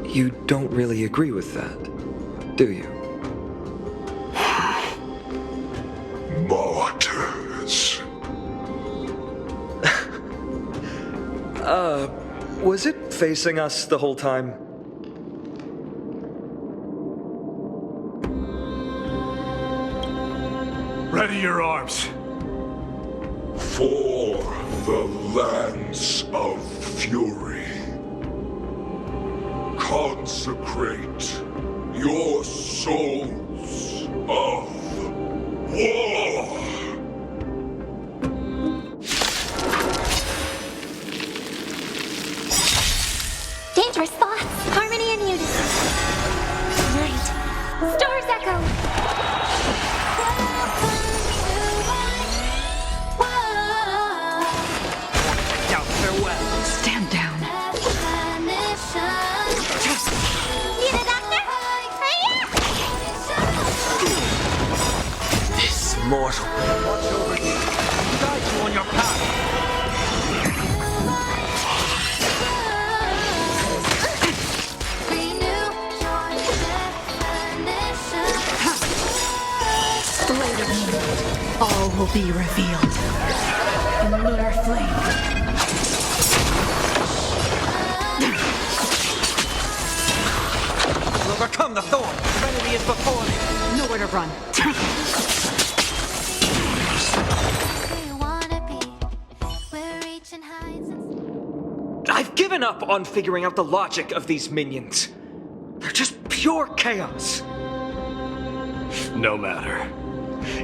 you don't really agree with that, do you?
Martyrs.
Was it facing us the whole time?
Ready your arms.
For the lands of fury, consecrate your souls of war.
Dangerous thoughts. Harmony and unity. Night. Stars echo.
Stand down.
Need a doctor?
This mortal.
Watch over you. Guide you on your path.
Later, all will be revealed. In lunar flame.
We'll overcome the thorn. Serenity is before me.
Nowhere to run.
I've given up on figuring out the logic of these minions. They're just pure chaos.
No matter.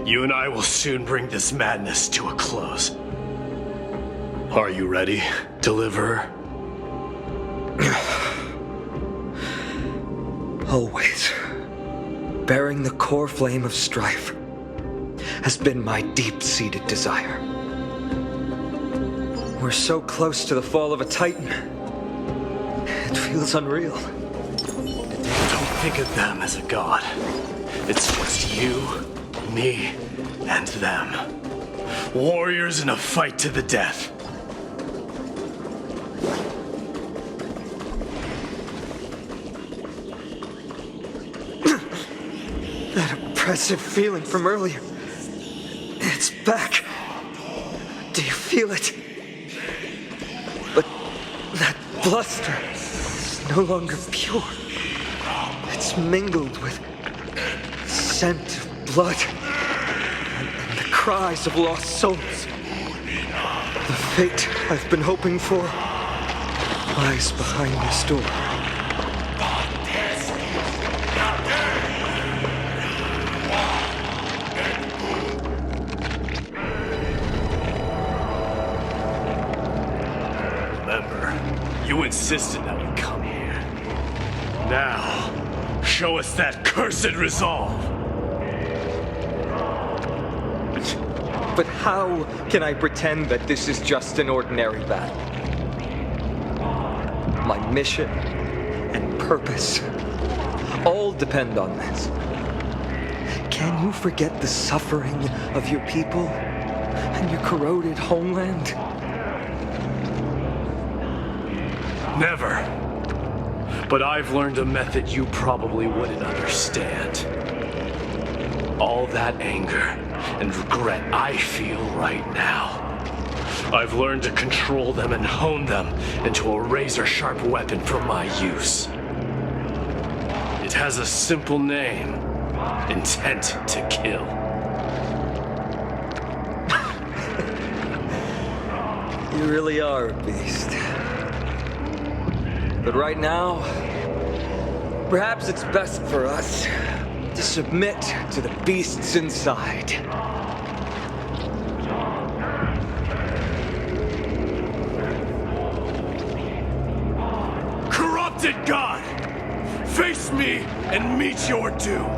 You and I will soon bring this madness to a close. Are you ready, Deliverer?
Always. Bearing the core flame of strife. has been my deep-seated desire. We're so close to the fall of a Titan. It feels unreal.
Don't think of them as a god. It's just you, me, and them. Warriors in a fight to the death.
That oppressive feeling from earlier. It's back. Do you feel it? But that bluster is no longer pure. It's mingled with scent of blood and the cries of lost souls. The fate I've been hoping for lies behind this door.
You insisted that we come here. Now, show us that cursed resolve.
But how can I pretend that this is just an ordinary battle? My mission and purpose all depend on this. Can you forget the suffering of your people and your corroded homeland?
Never. But I've learned a method you probably wouldn't understand. All that anger and regret I feel right now, I've learned to control them and hone them into a razor-sharp weapon for my use. It has a simple name: intent to kill.
You really are a beast. But right now, perhaps it's best for us to submit to the beasts inside.
Corrupted God! Face me and meet your doom!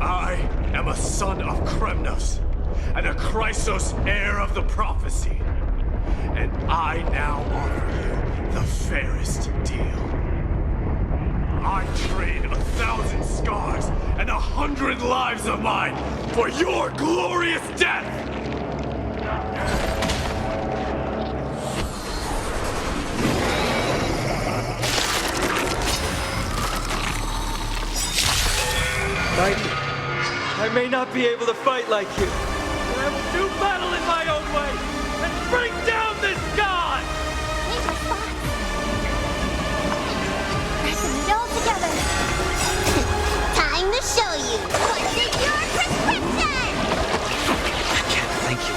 I am a son of Kremnos, and a Chrysos heir of the prophecy. And I now offer you the fairest deal. I trade 1,000 scars and 100 lives of mine for your glorious death!
I may not be able to fight like you. I will do battle in my own way and bring down this god!
Need my spots. Pressing it all together. Time to show you. What's in your prescription?
I can't thank you.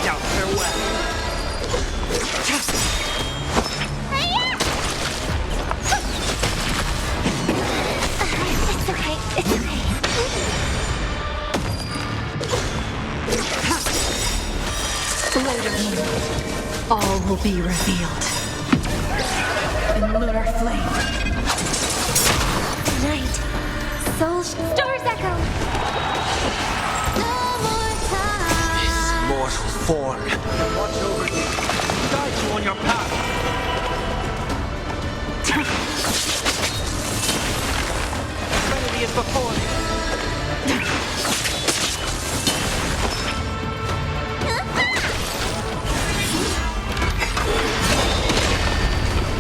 Doubt farewell.
It's okay. It's okay.
Later, all will be revealed. In lunar flame.
Night. Soul Stars echo. No more time.
Mortal form.
Watch over you. Guide you on your path. Trinity is before me.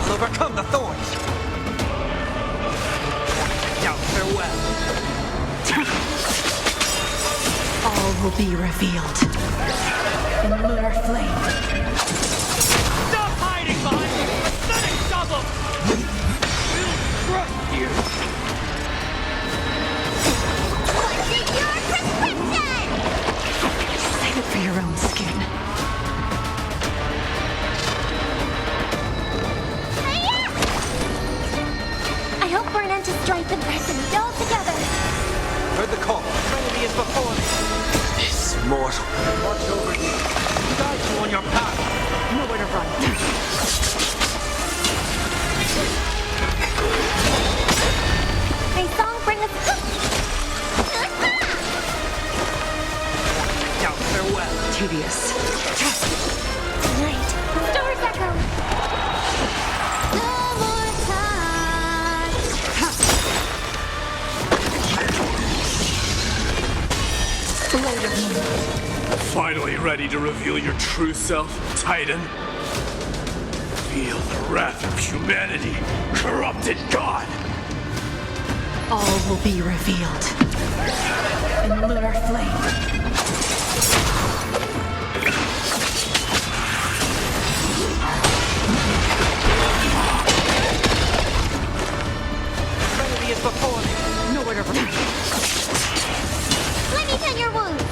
I'll overcome the thorns. Doubt farewell.
All will be revealed. In lunar flame.
Stop hiding behind the pathetic double! We'll crush you!
What's in your prescription?
Save it for your own skin.
I hope for an end to strife and pressing it all together.
Heard the call. Trinity is before me.
This mortal.
Watch over you. Guide you on your path.
Nowhere to run.
May song bring us...
Now farewell.
Tedious.
Night. Stars echo. No more time.
Blade of Moon.
Finally ready to reveal your true self, Titan? Feel the wrath of humanity, corrupted God!
All will be revealed. In lunar flame.
Trinity is before me.
Nowhere to run.
Let me tend your wounds.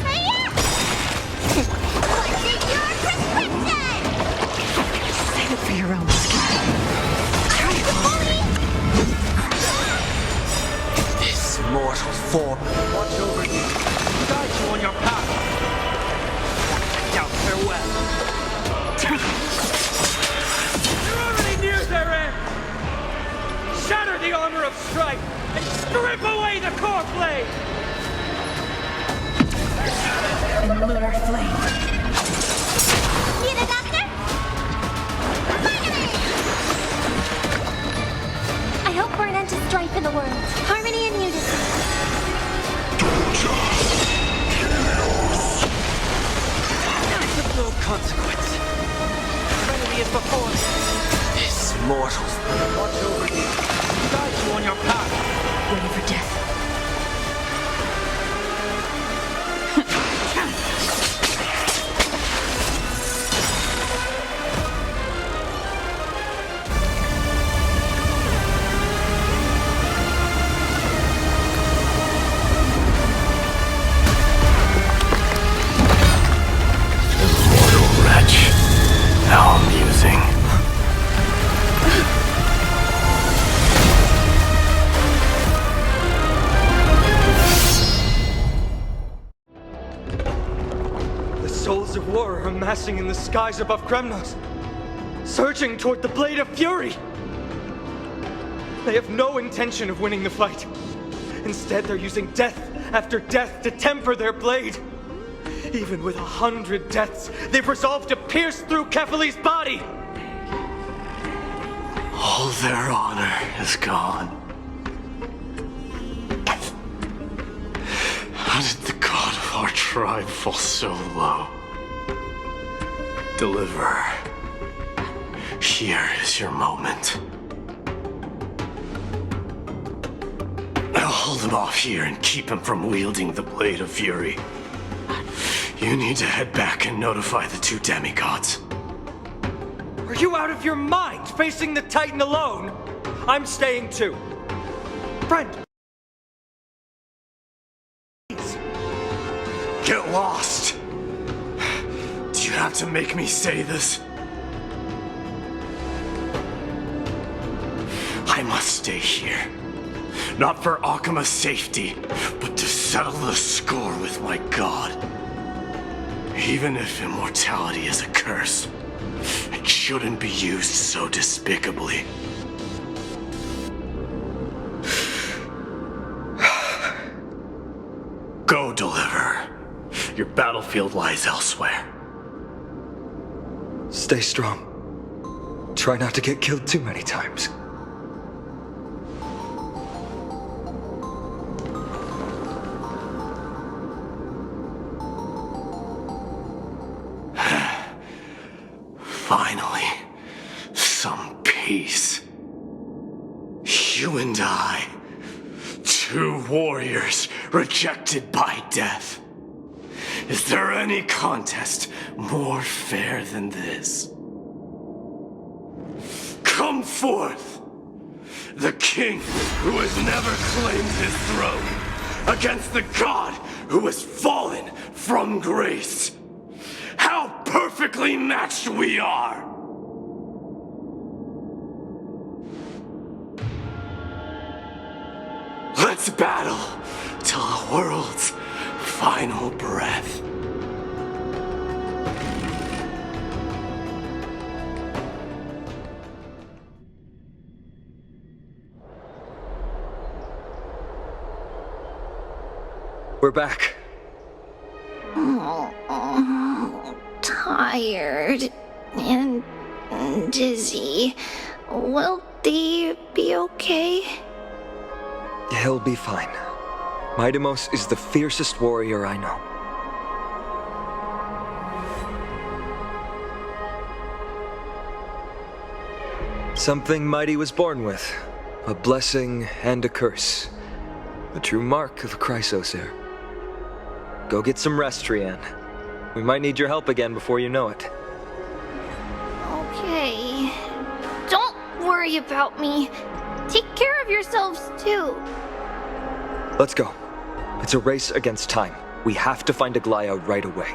What's in your prescription?
Save it for your own skin.
This mortal form.
Watch over you. Guide you on your path. Now farewell. You're already near their end. Shatter the armor of strife and strip away the core blade.
In lunar flame.
Need a doctor? Finally! I hope for an end to strife in the world. Harmony and unity.
With no consequence. Trinity is before me.
This mortal.
Watch over you. Guide you on your path.
Ready for death.
How amusing.
The souls of war are amassing in the skies above Kremnos, surging toward the Blade of Fury. They have no intention of winning the fight. Instead, they're using death after death to temper their blade. Even with 100 deaths, they've resolved to pierce through Kefali's body.
All their honor is gone. How did the god of our tribe fall so low? Deliverer, here is your moment. I'll hold him off here and keep him from wielding the Blade of Fury. You need to head back and notify the two demigods.
Are you out of your mind, facing the Titan alone? I'm staying too. Friend. Please.
Get lost! Do you have to make me say this? I must stay here. Not for Akima's safety, but to settle the score with my god. Even if immortality is a curse, it shouldn't be used so despicably. Go, Deliverer. Your battlefield lies elsewhere.
Stay strong. Try not to get killed too many times.
Finally, some peace. You and I, two warriors rejected by death. Is there any contest more fair than this? Come forth, the king who has never claimed his throne, against the god who has fallen from grace. How perfectly matched we are! Let's battle till the world's final breath.
We're back.
Tired and dizzy. Will they be okay?
He'll be fine. Midamos is the fiercest warrior I know. Something Mighty was born with. A blessing and a curse. The true mark of a Chrysos heir. Go get some rest, Trianne. We might need your help again before you know it.
Okay. Don't worry about me. Take care of yourselves, too.
Let's go. It's a race against time. We have to find Aglaya right away.